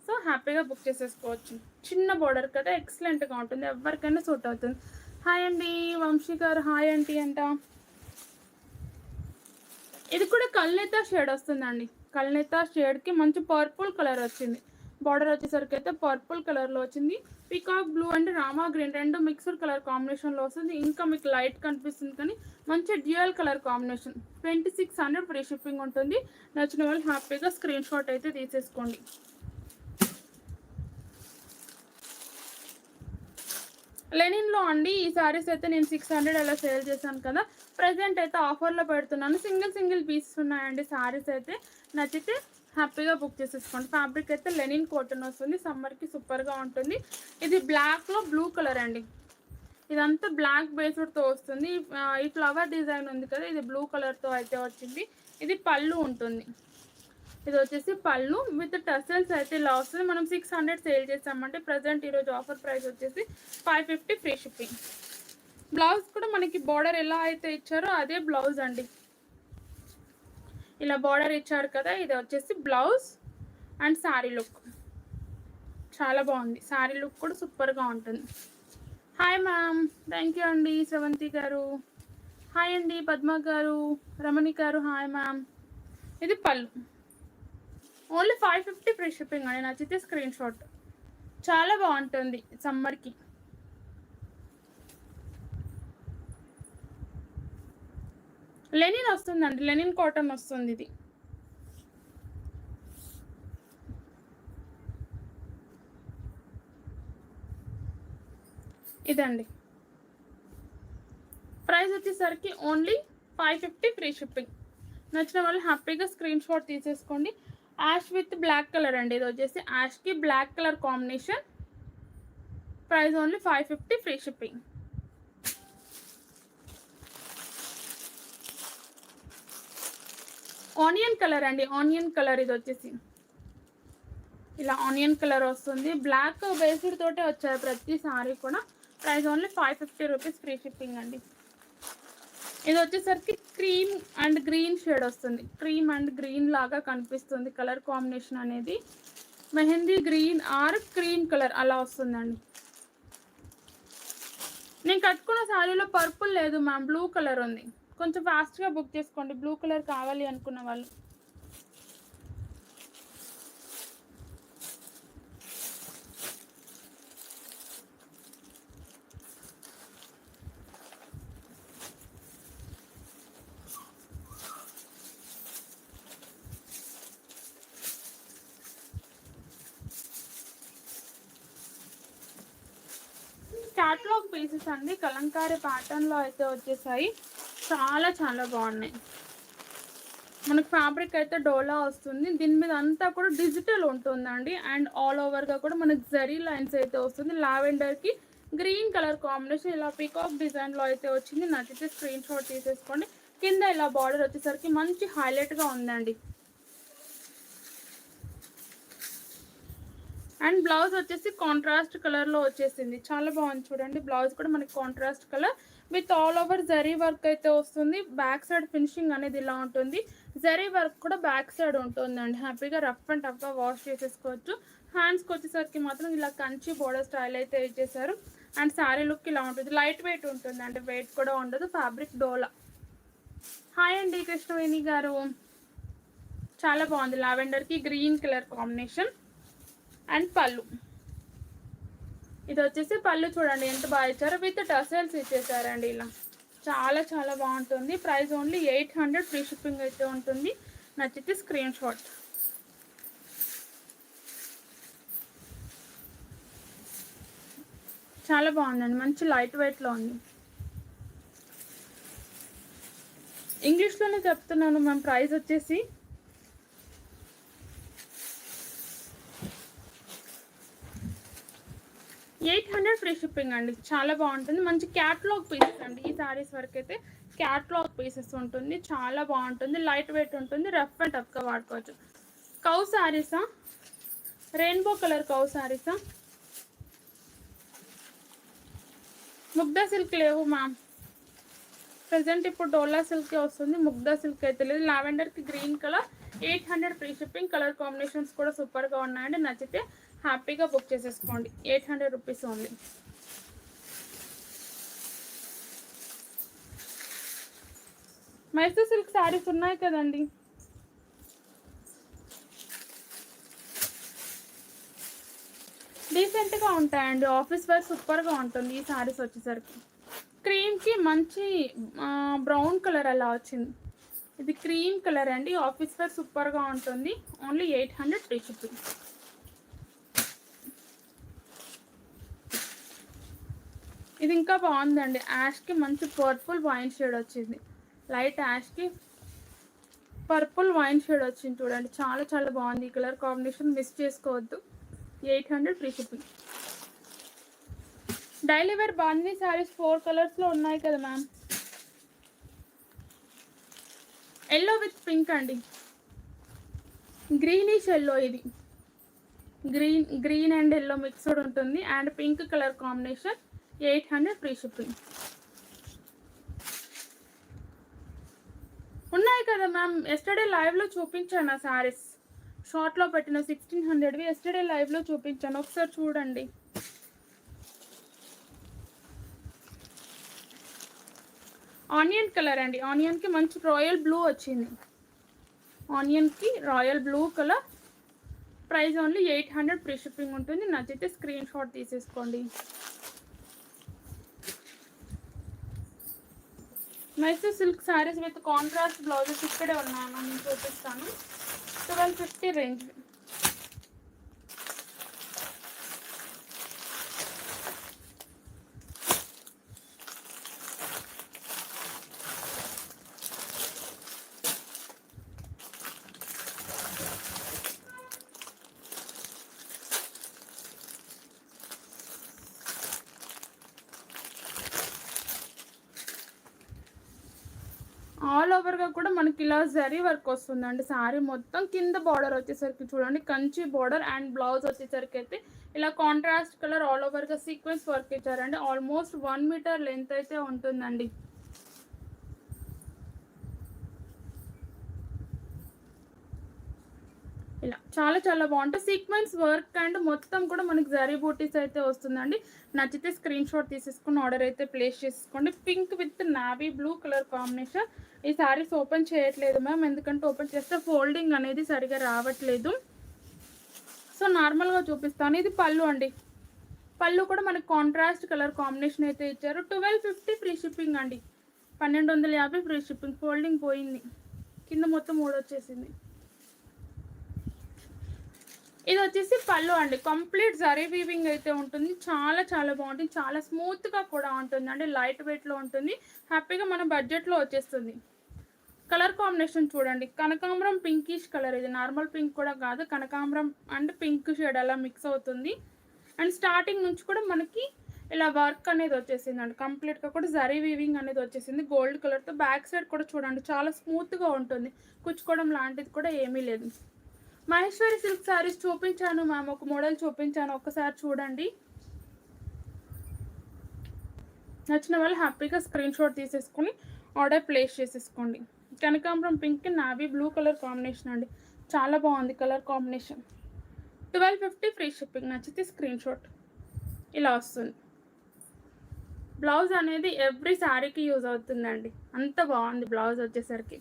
సో హ్యాపీగా బుక్ చేసేసుకోవచ్చు. చిన్న బార్డర్ కదా, ఎక్సలెంట్గా ఉంటుంది, ఎవరికైనా సూట్ అవుతుంది. హాయ్ అండి వంశీ గారు, హాయ్ ఆంటీ అంట. ఇది కూడా కల్నేతా షేడ్ వస్తుందండి. కల్నేతా షేడ్కి మంచి పర్పుల్ కలర్ వచ్చింది. బార్డర్ వచ్చేసరికి అయితే పర్పుల్ కలర్లో వచ్చింది. Peacock blue and Rama green రెండు మిక్స్డ్ కలర్ కాంబినేషన్లో వస్తుంది. ఇంకా మీకు లైట్ కనిపిస్తుంది కానీ మంచి dual colour combination. 2600 free shipping ఉంటుంది. నచ్చిన వాళ్ళు హ్యాపీగా స్క్రీన్ షాట్ అయితే తీసేసుకోండి. లెనిన్లో అండి ఈ సారీస్ అయితే నేను 600 అలా సేల్ చేశాను కదా. ప్రజెంట్ అయితే ఆఫర్లో పెడుతున్నాను. సింగిల్ పీసెస్ ఉన్నాయండి సారీస్ అయితే. నచ్చితే హ్యాపీగా బుక్ చేసేసుకోండి. ఫ్యాబ్రిక్ అయితే లెనిన్ కాటన్ వస్తుంది. సమ్మర్కి సూపర్గా ఉంటుంది. ఇది బ్లాక్లో బ్లూ కలర్ అండి. ఇదంతా బ్లాక్ బేస్డ్తో వస్తుంది. ఈ ఫ్లవర్ డిజైన్ ఉంది కదా, ఇది బ్లూ కలర్తో అయితే వచ్చింది. ఇది పళ్ళు ఉంటుంది. ఇది వచ్చేసి పళ్ళు విత్ టసల్స్ అయితే ఇలా వస్తుంది. మనం 600 సేల్ చేసామంటే ప్రజెంట్ ఈరోజు ఆఫర్ ప్రైస్ వచ్చేసి 550 ఫ్రీ షిప్పింగ్. బ్లౌజ్ కూడా మనకి బార్డర్ ఎలా అయితే ఇచ్చారో అదే బ్లౌజ్ అండి. ఇలా బార్డర్ ఇచ్చారు కదా, ఇది వచ్చేసి బ్లౌజ్ అండ్ శారీ లుక్ చాలా బాగుంది. శారీ లుక్ కూడా సూపర్గా ఉంటుంది. హాయ్ మ్యామ్, థ్యాంక్ యూ అండి. శ్రవంతి గారు హాయ్ అండి. పద్మ గారు, రమణి గారు హాయ్ మ్యామ్. ఇది పళ్ళు, ఓన్లీ 550 ఫ్రీ షిప్పింగ్ అండి. నచ్చితే స్క్రీన్ షాట్. చాలా బాగుంటుంది సమ్మర్కి. లెనిన్ వస్తుందండి, లెనిన్ కాటన్ వస్తుంది. ఇది ఇదండి ప్రైస్ వచ్చేసరికి ఓన్లీ 550 ఫ్రీ షిప్పింగ్. నచ్చిన వాళ్ళు హ్యాపీగా స్క్రీన్ షాట్ తీసేసుకోండి. యాష్ విత్ బ్లాక్ కలర్ అండి. ఇది వచ్చేసి యాష్కి black colour combination. Price only 550 free shipping. Onion colour అండి, ఆనియన్ కలర్. ఇది వచ్చేసి ఇలా ఆనియన్ కలర్ వస్తుంది. బ్లాక్ బేస్డ్ తోటే వచ్చాయి ప్రతి సారీ కూడా. Price only 550 rupees free shipping అండి. ఇది వచ్చేసరికి క్రీమ్ అండ్ గ్రీన్ షేడ్ వస్తుంది. క్రీమ్ అండ్ గ్రీన్ లాగా కనిపిస్తుంది కలర్ కాంబినేషన్ అనేది. Mehndi green or cream colour అలా వస్తుందండి. నేను కట్టుకున్న శారీలో పర్పుల్ లేదు మ్యామ్, బ్లూ కలర్ ఉంది. కొంచెం ఫాస్ట్గా బుక్ చేసుకోండి బ్లూ కలర్ కావాలి అనుకున్న వాళ్ళు. క్యాట్లాగ్ పీసెస్ అండి, కలంకారీ ప్యాటర్న్లో అయితే వచ్చేసాయి. చాలా బాగున్నాయి. మనకు ఫ్యాబ్రిక్ అయితే డోలా వస్తుంది. దీని మీద అంతా కూడా డిజిటల్ ఉంటుందండి. అండ్ ఆల్ ఓవర్గా కూడా మనకు జరీ లైన్స్ అయితే వస్తుంది. లావెండర్కి గ్రీన్ కలర్ కాంబినేషన్ ఇలా పీకాక్ డిజైన్లో అయితే వచ్చింది. నచ్చితే స్క్రీన్ షాట్ తీసేసుకోండి. కింద ఇలా బార్డర్ వచ్చేసరికి మంచి హైలైట్గా ఉందండి. అండ్ బ్లౌజ్ వచ్చేసి కాంట్రాస్ట్ కలర్లో వచ్చేసింది. చాలా బాగుంది చూడండి. బ్లౌజ్ కూడా మనకి contrast colour with all over zari work అయితే వస్తుంది. బ్యాక్ సైడ్ ఫినిషింగ్ అనేది ఇలా ఉంటుంది. జరీ వర్క్ కూడా బ్యాక్ సైడ్ ఉంటుందండి. హ్యాపీగా రఫ్ అండ్ టఫ్గా వాష్ చేసేసుకోవచ్చు. హ్యాండ్స్కి వచ్చేసరికి మాత్రం ఇలా కంచి బోర్డర్ స్టైల్ అయితే ఇచ్చేసారు. అండ్ శారీ లుక్ ఇలా ఉంటుంది. లైట్ వెయిట్ ఉంటుంది, అంటే వెయిట్ కూడా ఉండదు. ఫ్యాబ్రిక్ డోలా. హాయ్ అండి కృష్ణవేణి గారు, చాలా బాగుంది. లావెండర్కి గ్రీన్ కలర్ కాంబినేషన్. అండ్ పళ్ళు, ఇది వచ్చేసి పళ్ళు చూడండి ఎంత బాగా ఇచ్చారో, విత్ టసల్స్ ఇచ్చేసారండి. ఇలా చాలా బాగుంటుంది. ప్రైస్ ఓన్లీ 800 ఫ్రీ షిప్పింగ్ అయితే ఉంటుంది. నచ్చితే స్క్రీన్ షాట్. చాలా బాగుందండి, మంచి లైట్ వెయిట్లో ఉంది. ఇంగ్లీష్లోనే చెప్తున్నాను మ్యామ్. ప్రైస్ వచ్చేసి 800 ఫ్రీ షిప్పింగ్ అండి. చాలా బాగుంటుంది, మంచి క్యాట్లాగ్ పీసెస్ అండి. ఈ శారీస్ వరకు అయితే క్యాట్లాగ్ పీసెస్ ఉంటుంది, చాలా బాగుంటుంది, లైట్ వెయిట్ ఉంటుంది, రఫ్ అండ్ టఫ్గా వాడుకోవచ్చు. కౌ శారీసా, రెయిన్బో కలర్ కౌ శారీసా? ముగ్ధా సిల్క్ లేవు మ్యామ్ ప్రజెంట్. ఇప్పుడు డోలా సిల్క్ వస్తుంది, ముగ్ధా సిల్క్ అయితే లేదు. లావెండర్కి green colour 800 free shipping. Colour combinations కూడా సూపర్గా ఉన్నాయండి. నచ్చితే హ్యాపీగా బుక్ చేసేసుకోండి. 800 rupees only. Mysore silk saris ఉన్నాయి కదండి. డీసెంట్గా ఉంటాయండి, ఆఫీస్ వేర్ సూపర్గా ఉంటుంది. ఈ శారీస్ వచ్చేసరికి క్రీమ్కి మంచి బ్రౌన్ కలర్ అలా వచ్చింది. ఇది క్రీమ్ కలర్ అండి, ఆఫీస్ వేర్ సూపర్గా ఉంటుంది. Only 800 free shipping. ఇది ఇంకా బాగుందండి, యాష్కి మంచి పర్పుల్ వైన్ షేడ్ వచ్చింది. Light Yaskhi purple wine shade వచ్చింది చూడండి, చాలా చాలా బాగుంది. ఈ కలర్ కాంబినేషన్ మిస్ చేసుకోవద్దు. 800 ఫ్రీ షిప్పింగ్. డైలీ వేర్ బాందీ శారీస్ 4 కలర్స్లో ఉన్నాయి కదా మ్యామ్. ఎల్లో విత్ పింక్ అండి, గ్రీనిష్ ఎల్లో. ఇది గ్రీన్ అండ్ ఎల్లో మిక్స్డ్ ఉంటుంది, and pink colour combination. 800 free shipping. ఉన్నాయి కదా మ్యామ్, ఎస్టర్డే లైవ్లో చూపించాను ఆ శారీస్. షార్ట్లో పెట్టిన 1600వి ఎస్టర్డే లైవ్లో చూపించాను, ఒకసారి చూడండి. ఆనియన్ కలర్ అండి, ఆనియన్కి మంచి రాయల్ బ్లూ వచ్చింది. ఆనియన్కి royal blue colour. Price only 800 free shipping ఉంటుంది. నచ్చితే స్క్రీన్ షాట్ తీసేసుకోండి. Mysore silk saris with contrast blouses ఇక్కడే ఉన్నాయమ్మా, నేను చూపిస్తాను. 1250 రేంజ్. ఆల్ ఓవర్గా కూడా మనకి ఇలా జరీ వర్క్ వస్తుందండి. శారీ మొత్తం కింద బార్డర్ వచ్చేసరికి చూడండి కంచి బార్డర్, అండ్ బ్లౌజ్ వచ్చేసరికి అయితే ఇలా కాంట్రాస్ట్ కలర్ ఆల్ ఓవర్గా సీక్వెన్స్ వర్క్ ఇచ్చారండి. ఆల్మోస్ట్ 1 మీటర్ లెంత్ అయితే ఉంటుందండి. ఇలా చాలా చాలా బాగుంటుంది సీక్వెన్స్ వర్క్, అండ్ మొత్తం కూడా మనకి జరీ బూటీస్ అయితే వస్తుందండి. నచ్చితే స్క్రీన్ షాట్ తీసేసుకుని ఆర్డర్ అయితే ప్లేస్ చేసుకోండి. Pink with navy blue colour combination. ఈ శారీస్ ఓపెన్ చేయట్లేదు మ్యామ్, ఎందుకంటే ఓపెన్ చేస్తే ఫోల్డింగ్ అనేది సరిగా రావట్లేదు. సో నార్మల్గా చూపిస్తాను. ఇది పళ్ళు అండి, పళ్ళు కూడా మనకి కాంట్రాస్ట్ కలర్ కాంబినేషన్ అయితే ఇచ్చారు. 1250 ఫ్రీ షిప్పింగ్ అండి. 1250 ఫ్రీ షిప్పింగ్. ఫోల్డింగ్ పోయింది, కింద మొత్తం 3 వచ్చేసింది. ఇది వచ్చేసి పళ్ళు అండి, కంప్లీట్ జరీ వీవింగ్ అయితే ఉంటుంది. చాలా చాలా బాగుంటుంది, చాలా స్మూత్గా కూడా ఉంటుంది అండి, లైట్ వెయిట్లో ఉంటుంది. హ్యాపీగా మన బడ్జెట్లో వచ్చేస్తుంది. కలర్ కాంబినేషన్ చూడండి, కనకాంబరం పింకిష్ కలర్. ఇది నార్మల్ పింక్ కూడా కాదు, కనకాంబరం అండ్ పింక్ షేడ్ అలా మిక్స్ అవుతుంది. అండ్ స్టార్టింగ్ నుంచి కూడా మనకి ఇలా వర్క్ అనేది వచ్చేసింది అండి, కంప్లీట్గా కూడా జరీ వీవింగ్ అనేది వచ్చేసింది గోల్డ్ కలర్తో. బ్యాక్ సైడ్ కూడా చూడండి చాలా స్మూత్గా ఉంటుంది, కుచ్చుకోవడం లాంటిది కూడా ఏమీ లేదు. మహేశ్వరి సిల్క్ శారీస్ చూపించాను మ్యామ్, ఒక మోడల్ చూపించాను, ఒక్కసారి చూడండి. నచ్చిన వాళ్ళు హ్యాపీగా స్క్రీన్ షాట్ తీసేసుకుని ఆర్డర్ ప్లేస్ చేసేసుకోండి. కనకాంబరం pink navy blue colour combination అండి, చాలా బాగుంది కలర్ కాంబినేషన్. 1250 free shipping. నచ్చితే స్క్రీన్ షాట్. ఇలా వస్తుంది. బ్లౌజ్ అనేది ఎవ్రీ శారీకి యూజ్ అవుతుందండి, అంత బాగుంది బ్లౌజ్ వచ్చేసరికి.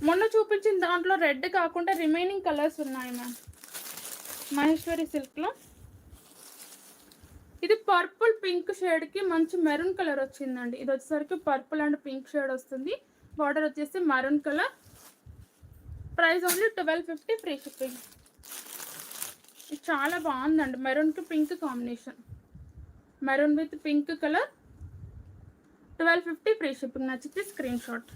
మొన్న చూపించిన దాంట్లో రెడ్ కాకుండా రిమైనింగ్ కలర్స్ ఉన్నాయి మ్యామ్ మహేశ్వరి సిల్క్లో. ఇది పర్పుల్ పింక్ షేడ్కి మంచి మెరూన్ కలర్ వచ్చిందండి. ఇది వచ్చేసరికి పర్పుల్ అండ్ పింక్ షేడ్ వస్తుంది. బార్డర్ వచ్చేసి maroon colour. Price only 1250 free shipping. ఇది చాలా బాగుందండి, మెరూన్కి pink combination. Maroon with pink colour 1250 free shipping. నచ్చితే స్క్రీన్ షాట్.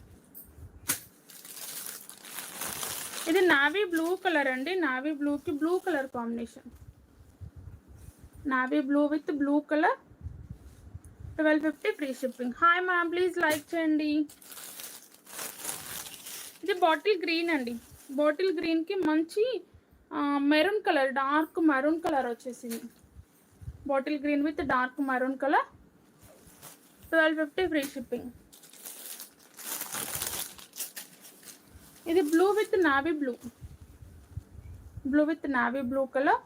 ఇది నావీ బ్లూ కలర్ అండి. నావీ బ్లూకి blue colour combination. Navy blue with blue colour 1250 free shipping. Hi ma'am, please like చేయండి. ఇది బాటిల్ గ్రీన్ అండి. బాటిల్ గ్రీన్కి మంచి maroon colour, dark maroon colour వచ్చేసింది. Bottle green with dark maroon colour 1250 free shipping. ఇది blue with navy blue, blue with navy blue colour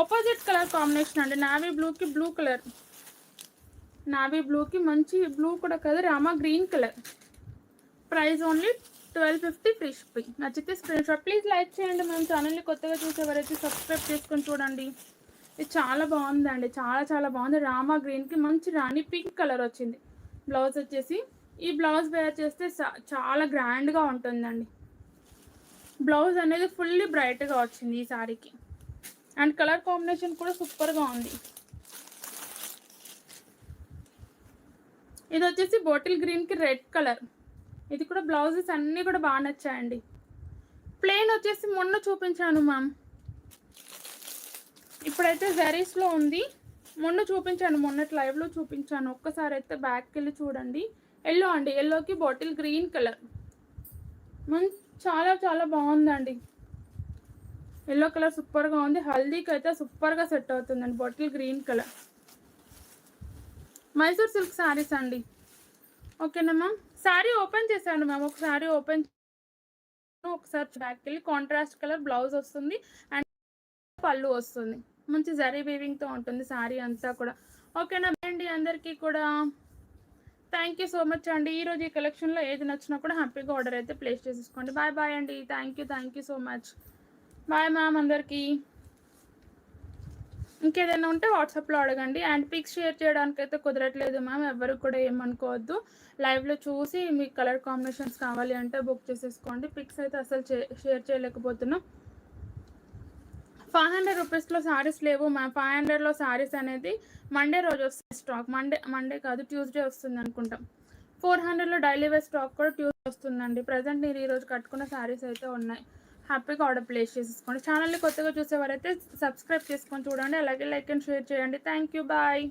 opposite colour combination అండి. Navy బ్లూకి blue colour, navy బ్లూకి మంచి blue కూడా కదా, rama green colour. Price only 1250 free shipping. నచ్చితే screen shot. Please like చేయండి. మన ఛానల్ని కొత్తగా చూసేవారైతే సబ్స్క్రైబ్ చేసుకొని చూడండి. ఇది చాలా బాగుందండి, చాలా చాలా బాగుంది. రామా గ్రీన్కి మంచి రాణి పింక్ కలర్ వచ్చింది. బ్లౌజ్ వచ్చేసి ఈ బ్లౌజ్ వేర్ చేస్తే చాలా గ్రాండ్గా ఉంటుందండి. బ్లౌజ్ అనేది ఫుల్లీ బ్రైట్గా వచ్చింది ఈ శారీకి. అండ్ కలర్ కాంబినేషన్ కూడా సూపర్గా ఉంది. ఇది వచ్చేసి బాటిల్ గ్రీన్కి రెడ్ కలర్. ఇది కూడా బ్లౌజెస్ అన్నీ కూడా బాగా నచ్చాయండి. ప్లెయిన్ వచ్చేసి మొన్న చూపించాను మ్యామ్, ఇప్పుడైతే జరీస్లో ఉంది. మొన్న చూపించాను, మొన్నటి లైవ్లో చూపించాను. ఒక్కసారి అయితే బ్యాక్కి వెళ్ళి చూడండి. ఎల్లో అండి, ఎల్లోకి బాటిల్ గ్రీన్ కలర్ చాలా చాలా బాగుందండి. ఎల్లో కలర్ సూపర్గా ఉంది. హల్దీకి అయితే సూపర్గా సెట్ అవుతుందండి. Bottle green colour Mysore silk saris అండి. ఓకేనా మ్యామ్? శారీ ఓపెన్ చేశాను మ్యామ్, ఒక శారీ ఓపెన్, ఒకసారి బ్యాక్కి వెళ్ళి కాంట్రాస్ట్ కలర్ బ్లౌజ్ వస్తుంది అండ్ పళ్ళు వస్తుంది. మంచి జరీ వీవింగ్తో ఉంటుంది శారీ అంతా కూడా. ఓకేనా అండి? అందరికీ కూడా థ్యాంక్ యూ సో మచ్ అండి. ఈరోజు ఈ కలెక్షన్లో ఏది నచ్చినా కూడా హ్యాపీగా ఆర్డర్ అయితే ప్లేస్ చేసేసుకోండి. బాయ్ బాయ్ అండి. Thank you so much. Bye ma'am అందరికీ. ఇంకేదైనా ఉంటే వాట్సాప్లో అడగండి. అండ్ పిక్స్ షేర్ చేయడానికి అయితే కుదరట్లేదు మ్యామ్, ఎవరు కూడా ఏమనుకోవద్దు. లైవ్లో చూసి మీకు కలర్ కాంబినేషన్స్ కావాలి అంటే బుక్ చేసేసుకోండి. పిక్స్ అయితే అసలు షేర్ చేయలేకపోతున్నాం. 500 రూపీస్లో శారీస్ లేవు మ్యామ్. 500లో శారీస్ అనేది మండే రోజు వస్తుంది స్టాక్. మండే కాదు, ట్యూస్డే వస్తుంది అనుకుంటాం. 400లో డైలీ వేర్ స్టాక్ కూడా ట్యూస్డే వస్తుందండి. ప్రజెంట్ నేను ఈరోజు కట్టుకున్న శారీస్ అయితే ఉన్నాయి. హ్యాపీగా ఆర్డర్ ప్లేస్ చేసేసుకోండి. ఛానల్ని కొత్తగా చూసేవారైతే సబ్స్క్రైబ్ చేసుకొని చూడండి. అలాగే లైక్ అండ్ షేర్ చేయండి. Thank you, bye.